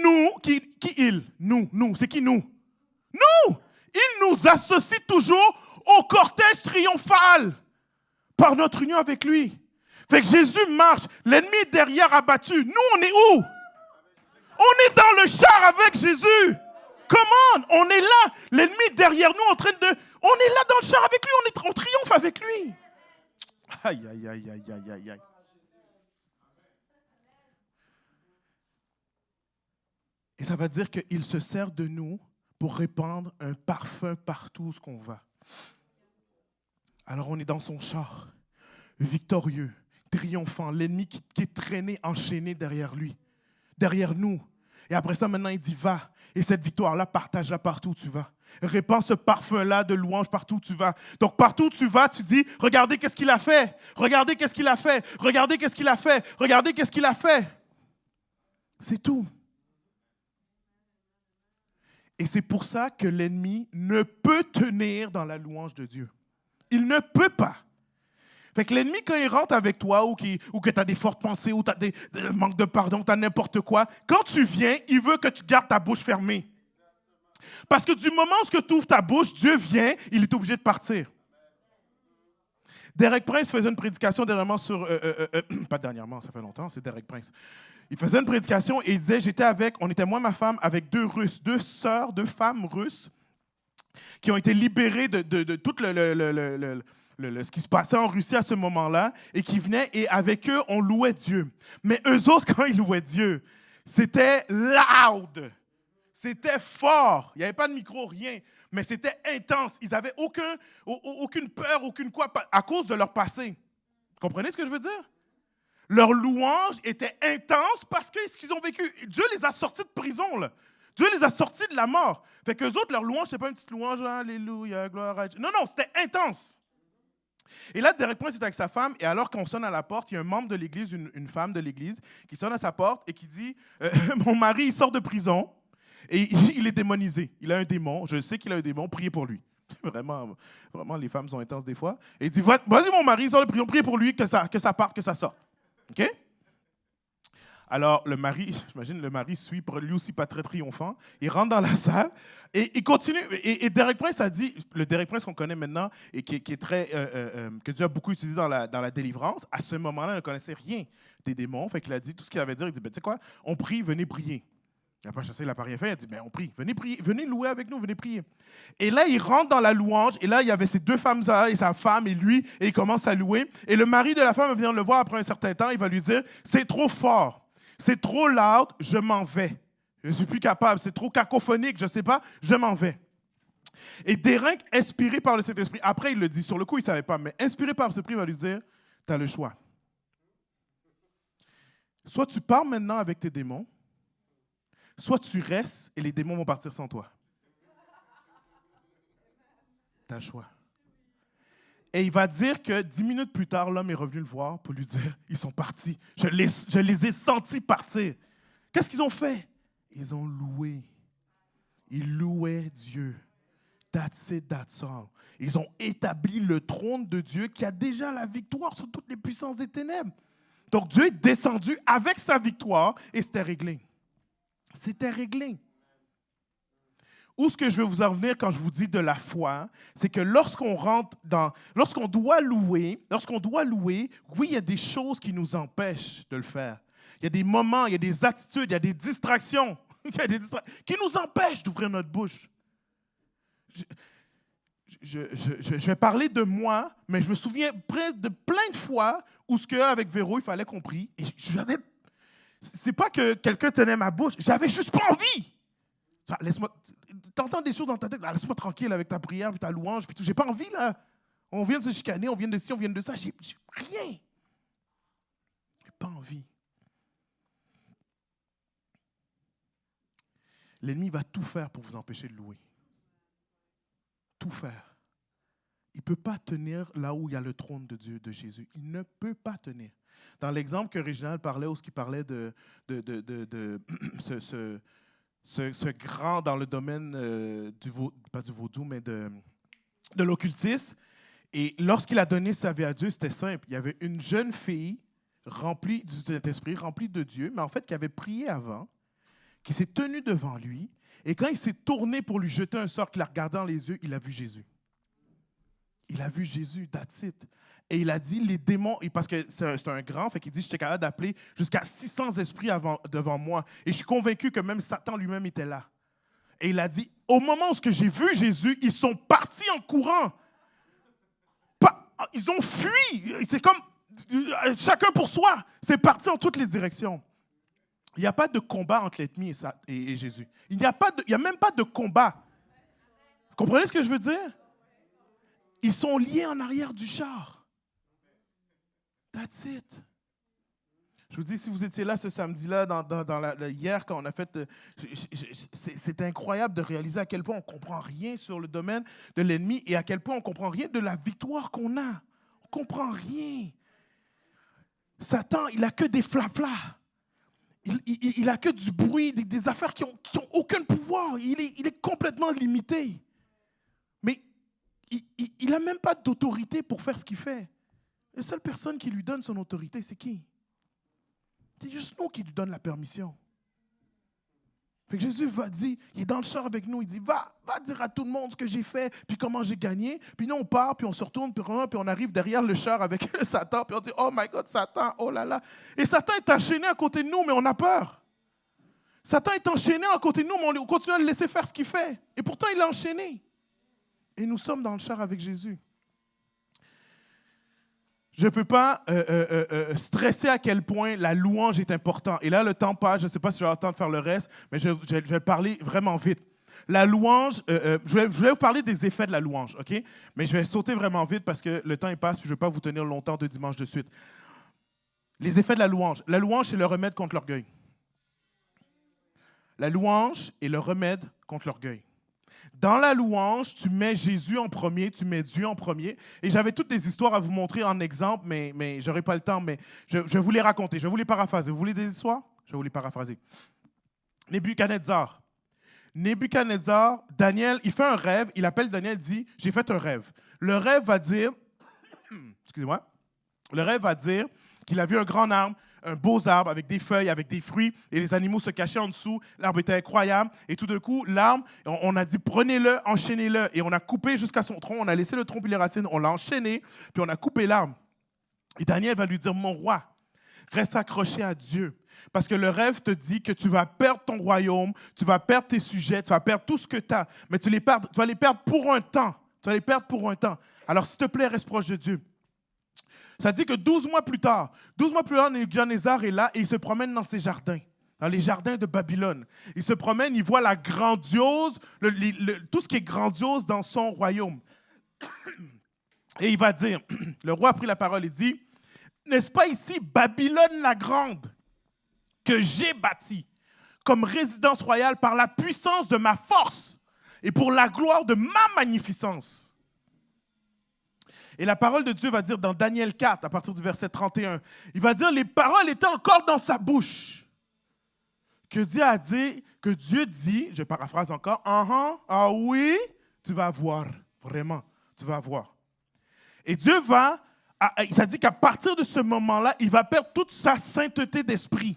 nous, c'est qui nous? Nous! Il nous associe toujours au cortège triomphal par notre union avec lui. Fait que Jésus marche, l'ennemi est derrière abattu. Nous, on est où? On est dans le char avec Jésus. Comment? On est là, l'ennemi est derrière nous en train de... On est là dans le char avec lui, on triomphe avec lui. Aïe, aïe, aïe, aïe, aïe, aïe, aïe. Et ça va dire qu'il se sert de nous pour répandre un parfum partout où qu'on va. Alors on est dans son char, victorieux, triomphant, l'ennemi qui est traîné, enchaîné derrière lui, derrière nous. Et après ça, maintenant, il dit, va. Et cette victoire-là, partage-la partout où tu vas. Répands ce parfum-là de louange partout où tu vas. Donc, partout où tu vas, tu dis, regardez qu'est-ce qu'il a fait. Regardez qu'est-ce qu'il a fait. Regardez qu'est-ce qu'il a fait. Regardez qu'est-ce qu'il a fait. C'est tout. Et c'est pour ça que l'ennemi ne peut tenir dans la louange de Dieu. Il ne peut pas. Fait que l'ennemi, quand il rentre avec toi ou que tu as des fortes pensées ou tu as des manques de pardon, tu as n'importe quoi, quand tu viens, il veut que tu gardes ta bouche fermée. Parce que du moment où tu ouvres ta bouche, Dieu vient, il est obligé de partir. Derek Prince faisait une prédication dernièrement sur... pas dernièrement, ça fait longtemps, c'est Derek Prince. Il faisait une prédication et il disait, on était moi et ma femme avec deux femmes russes qui ont été libérées de tout ce qui se passait en Russie à ce moment-là et qui venaient et avec eux, on louait Dieu. Mais eux autres, quand ils louaient Dieu, c'était loud, c'était fort. Il n'y avait pas de micro, rien, mais c'était intense. Ils n'avaient aucune peur, aucune quoi, à cause de leur passé. Vous comprenez ce que je veux dire? Leur louange était intense parce que ce qu'ils ont vécu, Dieu les a sortis de prison, là. Dieu les a sortis de la mort. Fait qu'eux autres, leur louange, c'est pas une petite louange, alléluia, gloire à Dieu. Non, c'était intense. Et là, Derek Prince est avec sa femme, et alors qu'on sonne à la porte, il y a un membre de l'église, une femme de l'église, qui sonne à sa porte et qui dit mon mari, il sort de prison et il est démonisé. Il a un démon, je sais qu'il a un démon, priez pour lui. Vraiment, vraiment, les femmes sont intenses des fois. Et il dit vas-y, mon mari, il sort de prison, priez pour lui, que ça parte, que ça sorte. OK? Alors, le mari, j'imagine, le mari suit, lui aussi pas très triomphant. Il rentre dans la salle et il continue. Et Derek Prince a dit, le Derek Prince qu'on connaît maintenant et qui est très, que Dieu a beaucoup utilisé dans la délivrance, à ce moment-là, il ne connaissait rien des démons. Fait qu'il a dit tout ce qu'il avait à dire. Il dit, ben, tu sais quoi, on prie, venez prier. Il n'a pas chassé, il n'a pas rien fait. Il a dit, ben, on prie, venez prier, venez louer avec nous, venez prier. Et là, il rentre dans la louange. Et là, il y avait ces deux femmes-là et sa femme et lui. Et il commence à louer. Et le mari de la femme va venir le voir après un certain temps. Il va lui dire, c'est trop fort. C'est trop loud, je m'en vais. Je ne suis plus capable, c'est trop cacophonique, je ne sais pas, je m'en vais. Et Derek, inspiré par le Saint-Esprit, après il le dit, sur le coup il ne savait pas, mais inspiré par le Saint-Esprit, il va lui dire, tu as le choix. Soit tu pars maintenant avec tes démons, soit tu restes et les démons vont partir sans toi. Tu as le choix. Et il va dire que 10 minutes plus tard, l'homme est revenu le voir pour lui dire, ils sont partis. Je les ai sentis partir. Qu'est-ce qu'ils ont fait? Ils ont loué. Ils louaient Dieu. That's it, that's all. Ils ont établi le trône de Dieu qui a déjà la victoire sur toutes les puissances des ténèbres. Donc Dieu est descendu avec sa victoire et c'était réglé. C'était réglé. Où ce que je veux vous en venir quand je vous dis de la foi, c'est que lorsqu'on doit louer, oui, il y a des choses qui nous empêchent de le faire. Il y a des moments, il y a des attitudes, il y a des distractions qui nous empêchent d'ouvrir notre bouche. Je vais parler de moi, mais je me souviens de plein de fois où ce qu'avec Véro, il fallait qu'on prie. Et c'est pas que quelqu'un tenait ma bouche, j'avais juste pas envie. T'entends des choses dans ta tête, laisse-moi tranquille avec ta prière, puis ta louange, puis tout. J'ai pas envie, là. On vient de se chicaner, on vient de ci, on vient de ça. J'ai rien. J'ai pas envie. L'ennemi va tout faire pour vous empêcher de louer. Tout faire. Il ne peut pas tenir là où il y a le trône de Dieu, de Jésus. Il ne peut pas tenir. Dans l'exemple que Réginald parlait, où il parlait de ce grand dans le domaine pas du vaudou, mais de l'occultisme. Et lorsqu'il a donné sa vie à Dieu, c'était simple. Il y avait une jeune fille remplie du Saint-Esprit, remplie de Dieu, mais en fait qui avait prié avant, qui s'est tenu devant lui, et quand il s'est tourné pour lui jeter un sort, qu'il a regardé dans les yeux, il a vu Jésus. Il a vu Jésus, that's it. Et il a dit, les démons, parce que c'est un grand, fait qu'il dit, j'étais capable d'appeler jusqu'à 600 esprits devant moi. Et je suis convaincu que même Satan lui-même était là. Et il a dit, au moment où j'ai vu Jésus, ils sont partis en courant. Ils ont fui. C'est comme chacun pour soi. C'est parti en toutes les directions. Il n'y a pas de combat entre l'ennemi et Jésus. Il n'y a même pas de combat. Vous comprenez ce que je veux dire? Ils sont liés en arrière du char. That's it. Je vous dis, si vous étiez là ce samedi-là, hier, quand on a fait... c'est incroyable de réaliser à quel point on ne comprend rien sur le domaine de l'ennemi et à quel point on ne comprend rien de la victoire qu'on a. On ne comprend rien. Satan, il n'a que des flaflas. Il n'a que du bruit, des affaires qui n'ont aucun pouvoir. Il est complètement limité. Mais il n'a même pas d'autorité pour faire ce qu'il fait. La seule personne qui lui donne son autorité, c'est qui? C'est juste nous qui lui donne la permission. Fait que Jésus va dire, il est dans le char avec nous, il dit, va dire à tout le monde ce que j'ai fait, puis comment j'ai gagné. Puis nous, on part, puis on se retourne, puis on arrive derrière le char avec le Satan, puis on dit, oh my God, Satan, oh là là. Et Satan est enchaîné à côté de nous, mais on a peur. Satan est enchaîné à côté de nous, mais on continue à le laisser faire ce qu'il fait. Et pourtant, il est enchaîné. Et nous sommes dans le char avec Jésus. Je ne peux pas stresser à quel point la louange est importante. Et là, le temps passe. Je ne sais pas si je vais avoir le temps de faire le reste, mais je vais parler vraiment vite. La louange, je vais vous parler des effets de la louange, OK? Mais je vais sauter vraiment vite parce que le temps passe et je ne vais pas vous tenir longtemps de dimanche de suite. Les effets de la louange. La louange, c'est le remède contre l'orgueil. La louange est le remède contre l'orgueil. Dans la louange, tu mets Jésus en premier, tu mets Dieu en premier. Et j'avais toutes les histoires à vous montrer en exemple, mais je n'aurai pas le temps. Mais je vais vous les raconter, je vais vous les paraphraser. Vous voulez des histoires? Je vais vous les paraphraser. Nebuchadnezzar, Daniel, il fait un rêve. Il appelle Daniel, dit, j'ai fait un rêve. Le rêve va dire, excusez-moi, le rêve va dire qu'il a vu un grand arbre, un beau arbre avec des feuilles, avec des fruits, et les animaux se cachaient en dessous. L'arbre était incroyable. Et tout d'un coup, l'arbre, on a dit, prenez-le, enchaînez-le. Et on a coupé jusqu'à son tronc, on a laissé le tronc et les racines, on l'a enchaîné, puis on a coupé l'arbre. Et Daniel va lui dire, mon roi, reste accroché à Dieu. Parce que le rêve te dit que tu vas perdre ton royaume, tu vas perdre tes sujets, tu vas perdre tout ce que tu as, mais tu vas les perdre pour un temps. Tu vas les perdre pour un temps. Alors, s'il te plaît, reste proche de Dieu. Ça dit que 12 mois plus tard, Nebuchadnezzar est là et il se promène dans ses jardins, dans les jardins de Babylone. Il se promène, il voit la grandiose, tout ce qui est grandiose dans son royaume. Et il va dire, le roi a pris la parole et dit, n'est-ce pas ici Babylone la grande que j'ai bâtie comme résidence royale par la puissance de ma force et pour la gloire de ma magnificence? Et la parole de Dieu va dire dans Daniel 4, à partir du verset 31, il va dire, les paroles étaient encore dans sa bouche. Que Dieu dit, je paraphrase encore, ah oui, tu vas voir, vraiment, tu vas voir. Et Dieu ça dit qu'à partir de ce moment-là, il va perdre toute sa sainteté d'esprit.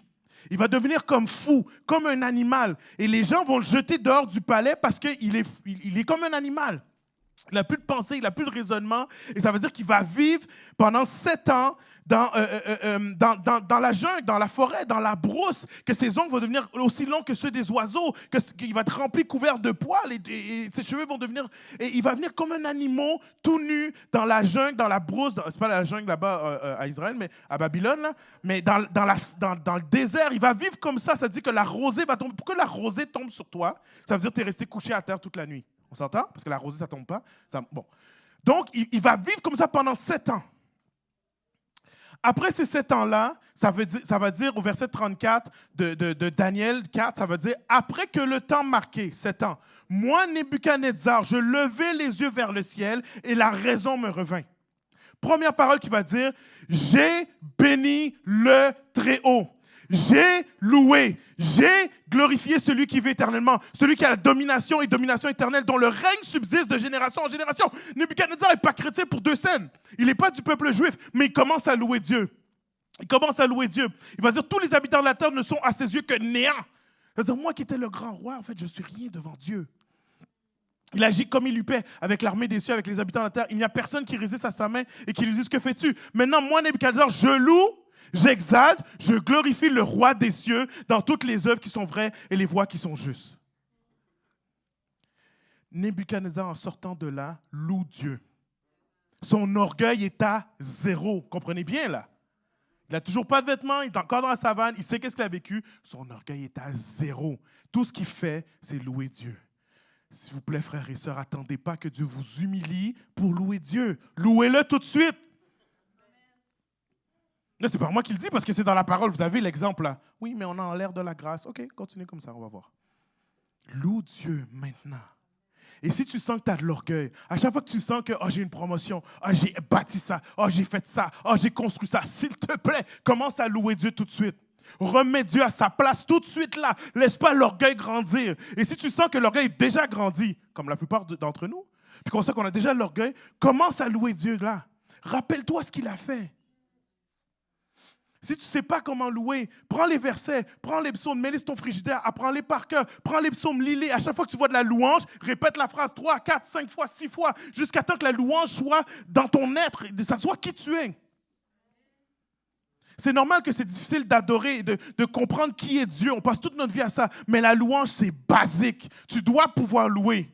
Il va devenir comme fou, comme un animal. Et les gens vont le jeter dehors du palais parce qu'il est comme un animal. Il n'a plus de pensée, il n'a plus de raisonnement. Et ça veut dire qu'il va vivre pendant 7 ans dans la jungle, dans la forêt, dans la brousse, que ses ongles vont devenir aussi longs que ceux des oiseaux, qu'il va être rempli couvert de poils et ses cheveux vont devenir... Et il va venir comme un animal tout nu dans la jungle, dans la brousse. C'est pas la jungle là-bas à Israël, mais à Babylone. Là, mais dans le désert, il va vivre comme ça. Ça dit que la rosée va tomber. Pour que la rosée tombe sur toi, ça veut dire que tu es resté couché à terre toute la nuit. On s'entend? Parce que la rosée, ça ne tombe pas. Bon. Donc, il va vivre comme ça pendant 7 ans. Après ces 7 ans-là, ça va dire au verset 34 de Daniel 4, ça va dire « Après que le temps marqué, 7 ans, moi, Nebuchadnezzar, je levai les yeux vers le ciel et la raison me revint. » Première parole qui va dire « J'ai béni le Très-Haut. J'ai loué, j'ai glorifié celui qui vit éternellement, celui qui a la domination et domination éternelle, dont le règne subsiste de génération en génération. » Nebuchadnezzar n'est pas chrétien pour 2 scènes. Il n'est pas du peuple juif, mais il commence à louer Dieu. Il commence à louer Dieu. Il va dire, tous les habitants de la terre ne sont à ses yeux que néants. C'est-à-dire, moi qui étais le grand roi, en fait, je ne suis rien devant Dieu. Il agit comme il lui paie, avec l'armée des cieux, avec les habitants de la terre. Il n'y a personne qui résiste à sa main et qui lui dise, que fais-tu? Maintenant, moi, Nebuchadnezzar, je loue, j'exalte, je glorifie le roi des cieux dans toutes les œuvres qui sont vraies et les voies qui sont justes. Nebuchadnezzar, en sortant de là, loue Dieu. Son orgueil est à zéro. Comprenez bien, là. Il n'a toujours pas de vêtements, il est encore dans la savane, il sait qu'est-ce qu'il a vécu. Son orgueil est à zéro. Tout ce qu'il fait, c'est louer Dieu. S'il vous plaît, frères et sœurs, attendez pas que Dieu vous humilie pour louer Dieu. Louez-le tout de suite. Là, c'est pas moi qui le dis parce que c'est dans la parole. Vous avez l'exemple là. Oui, mais on a l'air de la grâce. OK, continuez comme ça, on va voir. Loue Dieu maintenant. Et si tu sens que tu as de l'orgueil, à chaque fois que tu sens que j'ai une promotion, j'ai bâti ça, j'ai fait ça, j'ai construit ça, s'il te plaît, commence à louer Dieu tout de suite. Remets Dieu à sa place tout de suite là. Laisse pas l'orgueil grandir. Et si tu sens que l'orgueil est déjà grandi, comme la plupart d'entre nous, puis qu'on sait qu'on a déjà l'orgueil, commence à louer Dieu là. Rappelle-toi ce qu'il a fait. Si tu ne sais pas comment louer, prends les versets, prends les psaumes, mets-les sur ton frigidaire, apprends-les par cœur, prends les psaumes, lis-les. À chaque fois que tu vois de la louange, répète la phrase 3, 4, 5 fois, 6 fois, jusqu'à temps que la louange soit dans ton être, que ça soit qui tu es. C'est normal que c'est difficile d'adorer, de comprendre qui est Dieu. On passe toute notre vie à ça. Mais la louange, c'est basique. Tu dois pouvoir louer.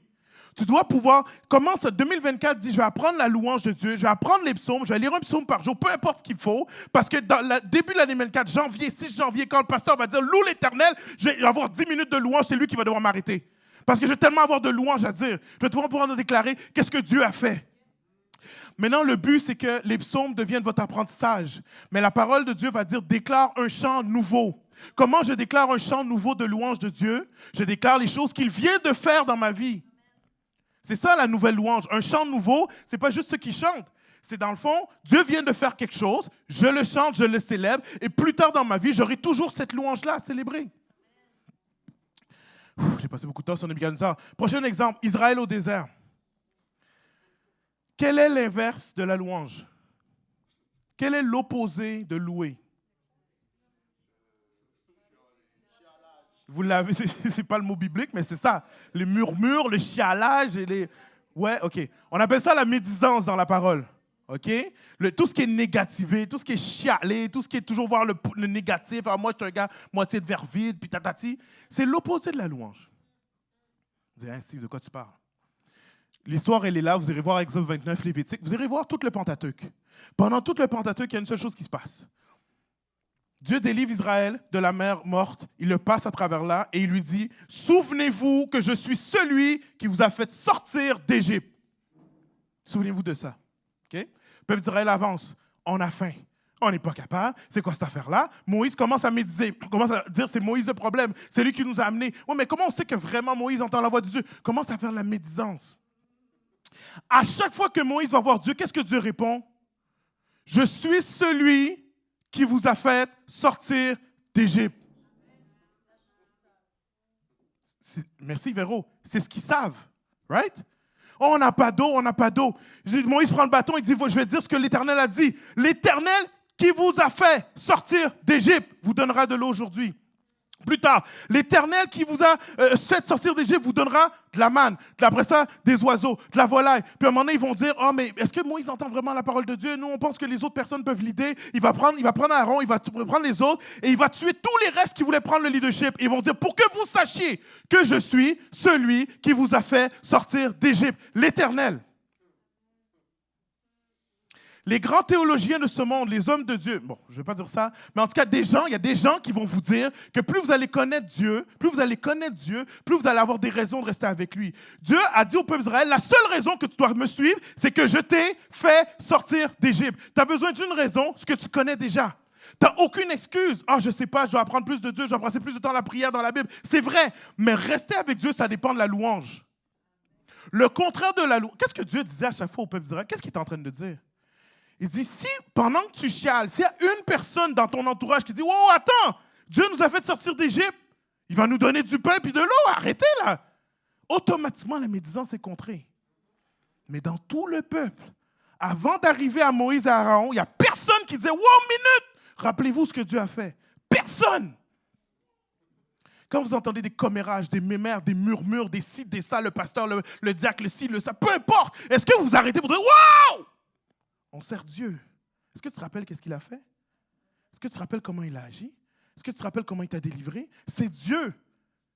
Tu dois pouvoir, commence 2024, dis, je vais apprendre la louange de Dieu, je vais apprendre les psaumes, je vais lire un psaume par jour, peu importe ce qu'il faut, parce que dans le début de l'année 2024, 6 janvier, quand le pasteur va dire, loue l'Éternel, je vais avoir 10 minutes de louange, c'est lui qui va devoir m'arrêter. Parce que je vais tellement avoir de louange à dire. Je vais pouvoir déclarer qu'est-ce que Dieu a fait. Maintenant, le but, c'est que les psaumes deviennent votre apprentissage. Mais la parole de Dieu va dire, déclare un chant nouveau. Comment je déclare un chant nouveau de louange de Dieu? Je déclare les choses qu'il vient de faire dans ma vie. C'est ça la nouvelle louange. Un chant nouveau, ce n'est pas juste ceux qui chantent. C'est dans le fond, Dieu vient de faire quelque chose, je le chante, je le célèbre, et plus tard dans ma vie, j'aurai toujours cette louange-là à célébrer. J'ai passé beaucoup de temps sur Nebuchadnezzar. Prochain exemple, Israël au désert. Quel est l'inverse de la louange? Quel est l'opposé de louer? Vous l'avez, c'est pas le mot biblique, mais c'est ça. Les murmures, le chialage et les... Ouais, OK. On appelle ça la médisance dans la parole. OK? Tout ce qui est négativé, tout ce qui est chialé, tout ce qui est toujours voir le négatif. Ah, moi, je suis un gars moitié de verre vide, puis tatati. C'est l'opposé de la louange. Vous dites, Steve, de quoi tu parles? L'histoire, elle est là. Vous irez voir Exode 29, Lévitique. Vous irez voir tout le Pentateuque. Pendant tout le Pentateuque, il y a une seule chose qui se passe. Dieu délivre Israël de la mer morte, il le passe à travers là et il lui dit, « Souvenez-vous que je suis celui qui vous a fait sortir d'Égypte. » Souvenez-vous de ça. Okay? Le peuple d'Israël avance, on a faim, on n'est pas capable, c'est quoi cette affaire-là? Moïse commence à méditer, commence à dire, c'est Moïse le problème, c'est lui qui nous a amenés. Oui, mais comment on sait que vraiment Moïse entend la voix de Dieu? Commence à faire la médisance. À chaque fois que Moïse va voir Dieu, qu'est-ce que Dieu répond? « Je suis celui qui vous a fait sortir d'Égypte. » Merci, Véro. C'est ce qu'ils savent. Right? Oh, on n'a pas d'eau, on n'a pas d'eau. Moïse prend le bâton et dit, je vais dire ce que l'Éternel a dit. L'Éternel qui vous a fait sortir d'Égypte vous donnera de l'eau aujourd'hui. Plus tard, l'Éternel qui vous a fait sortir d'Égypte vous donnera de la manne, après ça, des oiseaux, de la volaille. Puis à un moment donné, ils vont dire, « Oh, mais est-ce que Moïse entend vraiment la parole de Dieu? Nous, on pense que les autres personnes peuvent l'aider. » Il va prendre Aaron, il va prendre les autres, et il va tuer tous les restes qui voulaient prendre le leadership. Ils vont dire, « Pour que vous sachiez que je suis celui qui vous a fait sortir d'Égypte, l'Éternel. » Les grands théologiens de ce monde, les hommes de Dieu, bon, je ne vais pas dire ça, mais en tout cas, il y a des gens qui vont vous dire que plus vous allez connaître Dieu, plus vous allez avoir des raisons de rester avec lui. Dieu a dit au peuple d'Israël, la seule raison que tu dois me suivre, c'est que je t'ai fait sortir d'Égypte. Tu as besoin d'une raison, ce que tu connais déjà. Tu n'as aucune excuse. Ah, je ne sais pas, je dois apprendre plus de Dieu, je dois passer plus de temps à la prière dans la Bible. C'est vrai, mais rester avec Dieu, ça dépend de la louange. Le contraire de la louange. Qu'est-ce que Dieu disait à chaque fois au peuple d'Israël? Qu'est-ce qu'il est en train de dire? Il dit, si pendant que tu chiales, s'il y a une personne dans ton entourage qui dit, « Wow, attends, Dieu nous a fait sortir d'Égypte, il va nous donner du pain et de l'eau, arrêtez là. » Automatiquement, la médisance est contrée. Mais dans tout le peuple, avant d'arriver à Moïse et à Aaron, il n'y a personne qui disait, « Wow, minute, rappelez-vous ce que Dieu a fait. » Personne. Quand vous entendez des commérages, des mémères, des murmures, des ci, des ça, le pasteur, le diacre, le ci, le ça, peu importe, est-ce que vous arrêtez pour dire « Wow! » On sert Dieu. Est-ce que tu te rappelles qu'est-ce qu'il a fait? Est-ce que tu te rappelles comment il a agi? Est-ce que tu te rappelles comment il t'a délivré? C'est Dieu.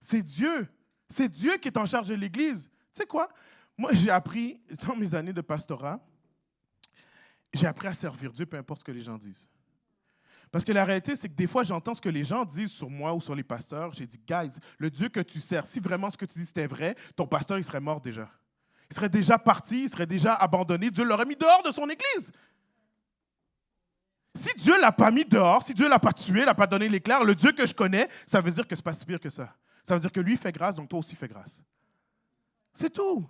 C'est Dieu. C'est Dieu qui est en charge de l'Église. Tu sais quoi? Moi, j'ai appris, dans mes années de pastorat, j'ai appris à servir Dieu, peu importe ce que les gens disent. Parce que la réalité, c'est que des fois, j'entends ce que les gens disent sur moi ou sur les pasteurs. J'ai dit, guys, le Dieu que tu sers, si vraiment ce que tu dis c'était vrai, ton pasteur, il serait mort déjà. Il serait déjà parti, il serait déjà abandonné. Dieu l'aurait mis dehors de son église. Si Dieu ne l'a pas mis dehors, si Dieu ne l'a pas tué, ne l'a pas donné l'éclair, le Dieu que je connais, ça veut dire que ce n'est pas si pire que ça. Ça veut dire que lui fait grâce, donc toi aussi fais grâce. C'est tout.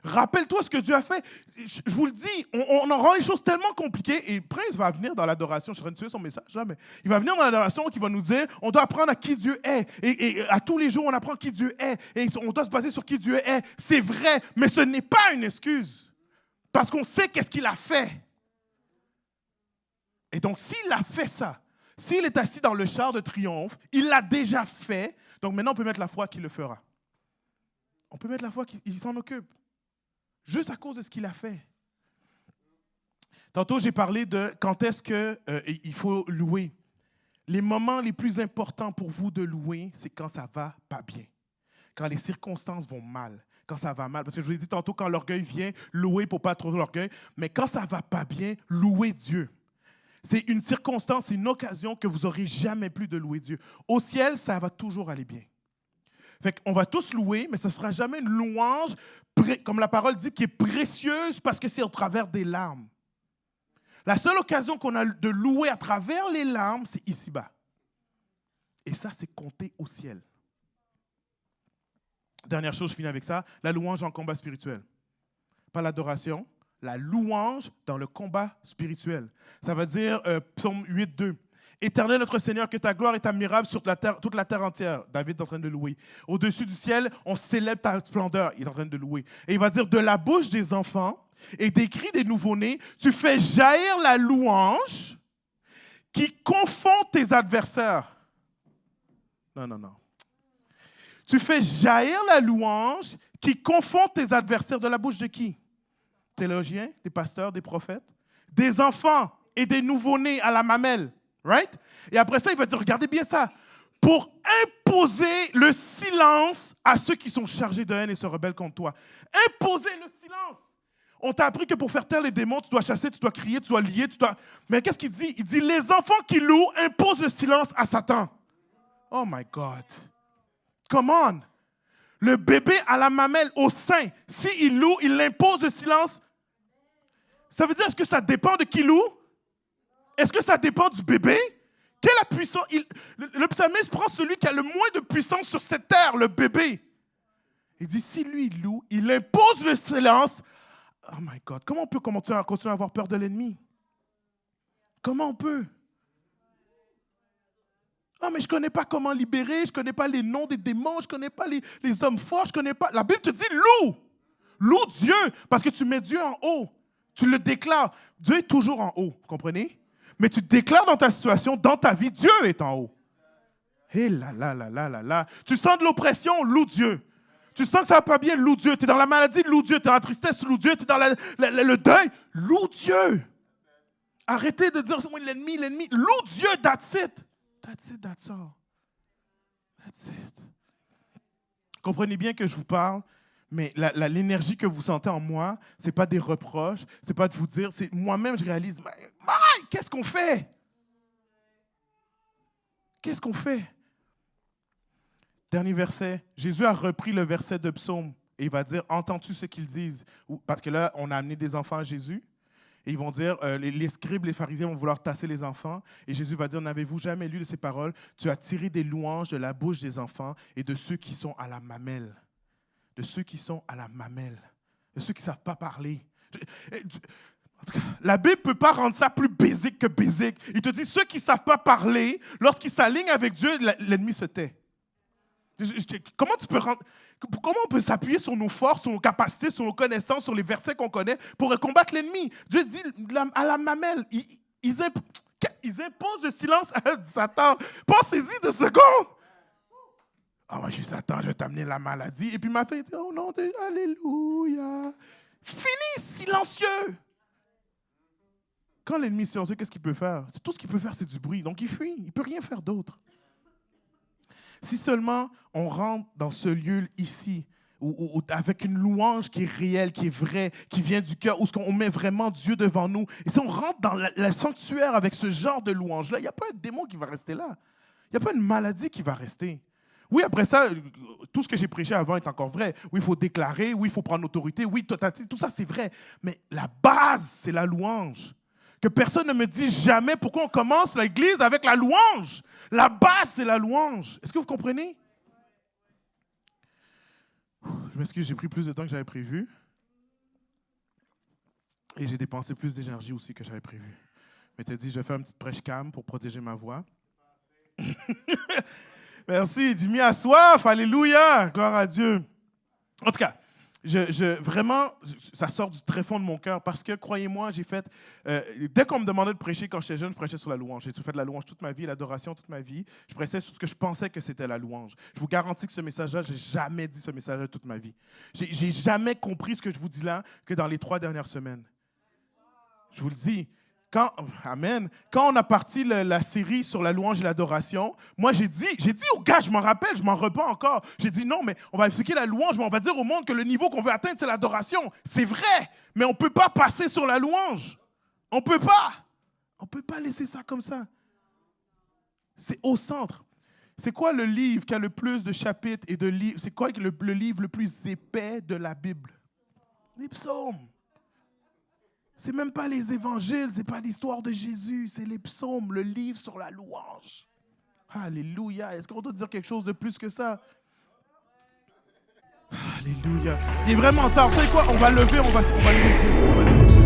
Rappelle-toi ce que Dieu a fait. Je vous le dis, on en rend les choses tellement compliquées. Et Prince va venir dans l'adoration. Je suis en train de tuer son message là, mais il va venir dans l'adoration qui va nous dire on doit apprendre à qui Dieu est. Et à tous les jours, on apprend qui Dieu est. Et on doit se baser sur qui Dieu est. C'est vrai, mais ce n'est pas une excuse. Parce qu'on sait qu'est-ce qu'il a fait. Et donc, s'il a fait ça, s'il est assis dans le char de triomphe, il l'a déjà fait. Donc maintenant, on peut mettre la foi qu'il le fera. On peut mettre la foi qu'il s'en occupe. Juste à cause de ce qu'il a fait. Tantôt, j'ai parlé de quand est-ce qu'il faut louer. Les moments les plus importants pour vous de louer, c'est quand ça va pas bien. Quand les circonstances vont mal. Quand ça va mal. Parce que je vous ai dit tantôt, quand l'orgueil vient, louer pour pas trop l'orgueil. Mais quand ça va pas bien, louer Dieu. C'est une circonstance, c'est une occasion que vous n'aurez jamais plus de louer Dieu. Au ciel, ça va toujours aller bien. Fait qu'on va tous louer, mais ce ne sera jamais une louange, comme la parole dit, qui est précieuse parce que c'est au travers des larmes. La seule occasion qu'on a de louer à travers les larmes, c'est ici-bas. Et ça, c'est compté au ciel. Dernière chose, je finis avec ça, la louange en combat spirituel. Pas l'adoration, la louange dans le combat spirituel. Ça veut dire, psaume 8, 2. Éternel notre Seigneur, que ta gloire est admirable sur la terre, toute la terre entière. David est en train de louer. Au-dessus du ciel, on célèbre ta splendeur. Il est en train de louer. Et il va dire, de la bouche des enfants et des cris des nouveau-nés, tu fais jaillir la louange qui confond tes adversaires. Non. Tu fais jaillir la louange qui confond tes adversaires. De la bouche de qui? Théologiens, des pasteurs, des prophètes, des enfants et des nouveau-nés à la mamelle. Right? Et après ça, il va dire, regardez bien ça, pour imposer le silence à ceux qui sont chargés de haine et se rebellent contre toi. Imposer le silence. On t'a appris que pour faire taire les démons, tu dois chasser, tu dois crier, tu dois lier, tu dois... Mais qu'est-ce qu'il dit? Il dit, les enfants qui louent imposent le silence à Satan. Oh my God. Come on. Le bébé à la mamelle, au sein, s'il loue, il impose le silence. Ça veut dire, est-ce que ça dépend de qui loue? Est-ce que ça dépend du bébé? Quelle est la puissance? Le psalmiste prend celui qui a le moins de puissance sur cette terre, le bébé. Il dit, si lui, il loue, il impose le silence. Oh my God, comment on peut continuer à avoir peur de l'ennemi? Comment on peut? Ah, mais je ne connais pas comment libérer, je ne connais pas les noms des démons, je ne connais pas les hommes forts, je ne connais pas... La Bible te dit, loue! Loue Dieu, parce que tu mets Dieu en haut. Tu le déclares. Dieu est toujours en haut, vous comprenez? Mais tu déclares dans ta situation, dans ta vie, Dieu est en haut. Hé là. Tu sens de l'oppression, loue Dieu. Tu sens que ça ne va pas bien, loue Dieu. Tu es dans la maladie, loue Dieu. Tu es dans la tristesse, loue Dieu. Tu es dans le deuil, loue Dieu. Arrêtez de dire, c'est moi l'ennemi. Loue Dieu, that's it. That's it, that's all. That's it. Comprenez bien que je vous parle. Mais l'énergie que vous sentez en moi, ce n'est pas des reproches, ce n'est pas de vous dire, c'est moi-même, je réalise, qu'est-ce qu'on fait? Qu'est-ce qu'on fait? Dernier verset, Jésus a repris le verset de Psaume et il va dire, entends-tu ce qu'ils disent? Parce que là, on a amené des enfants à Jésus et ils vont dire, les scribes, les pharisiens vont vouloir tasser les enfants et Jésus va dire, n'avez-vous jamais lu de ces paroles? Tu as tiré des louanges de la bouche des enfants et de ceux qui sont à la mamelle. De ceux qui sont à la mamelle, de ceux qui ne savent pas parler. En tout cas, la Bible ne peut pas rendre ça plus basique que basique. Il te dit, ceux qui ne savent pas parler, lorsqu'ils s'alignent avec Dieu, l'ennemi se tait. Comment on peut s'appuyer sur nos forces, sur nos capacités, sur nos connaissances, sur les versets qu'on connaît pour combattre l'ennemi? Dieu dit à la mamelle, ils imposent le silence à Satan. Pensez-y 2 secondes. Ah, moi, juste attends, je vais t'amener la maladie. Et puis ma fille était, oh non, alléluia. Fini, silencieux. Quand l'ennemi est silencieux, qu'est-ce qu'il peut faire? Tout ce qu'il peut faire, c'est du bruit. Donc, il fuit. Il ne peut rien faire d'autre. Si seulement on rentre dans ce lieu ici, avec une louange qui est réelle, qui est vraie, qui vient du cœur, où on met vraiment Dieu devant nous. Et si on rentre dans le sanctuaire avec ce genre de louange-là, il n'y a pas un démon qui va rester là. Il n'y a pas une maladie qui va rester. Oui, après ça, tout ce que j'ai prêché avant est encore vrai. Oui, il faut déclarer, oui, il faut prendre l'autorité, oui, tout ça, c'est vrai. Mais la base, c'est la louange. Que personne ne me dise jamais pourquoi on commence l'église avec la louange. La base, c'est la louange. Est-ce que vous comprenez? Je m'excuse, j'ai pris plus de temps que j'avais prévu. Et j'ai dépensé plus d'énergie aussi que j'avais prévu. Mais tu as dit, je vais faire une petite prêche calme pour protéger ma voix. Merci, Jimmy a soif, alléluia, gloire à Dieu. En tout cas, vraiment, ça sort du très fond de mon cœur parce que, croyez-moi, j'ai fait, dès qu'on me demandait de prêcher quand j'étais jeune, je prêchais sur la louange. J'ai fait de la louange toute ma vie, l'adoration toute ma vie. Je prêchais sur ce que je pensais que c'était la louange. Je vous garantis que ce message-là, je n'ai jamais dit ce message-là toute ma vie. J'ai jamais compris ce que je vous dis là que dans les 3 dernières semaines. Je vous le dis. Amen. Quand on a parti la série sur la louange et l'adoration, moi j'ai dit aux gars, je m'en rappelle, je m'en repens encore. J'ai dit non, mais on va expliquer la louange, mais on va dire au monde que le niveau qu'on veut atteindre, c'est l'adoration. C'est vrai, mais on ne peut pas passer sur la louange. On ne peut pas. On ne peut pas laisser ça comme ça. C'est au centre. C'est quoi le livre qui a le plus de chapitres et de livres? C'est quoi le livre le plus épais de la Bible? Les psaumes. Ce n'est même pas les évangiles, ce n'est pas l'histoire de Jésus, c'est les psaumes, le livre sur la louange. Alléluia. Est-ce qu'on doit dire quelque chose de plus que ça? Alléluia. C'est vraiment tard. Vous savez quoi? On va lever, on va lever Dieu.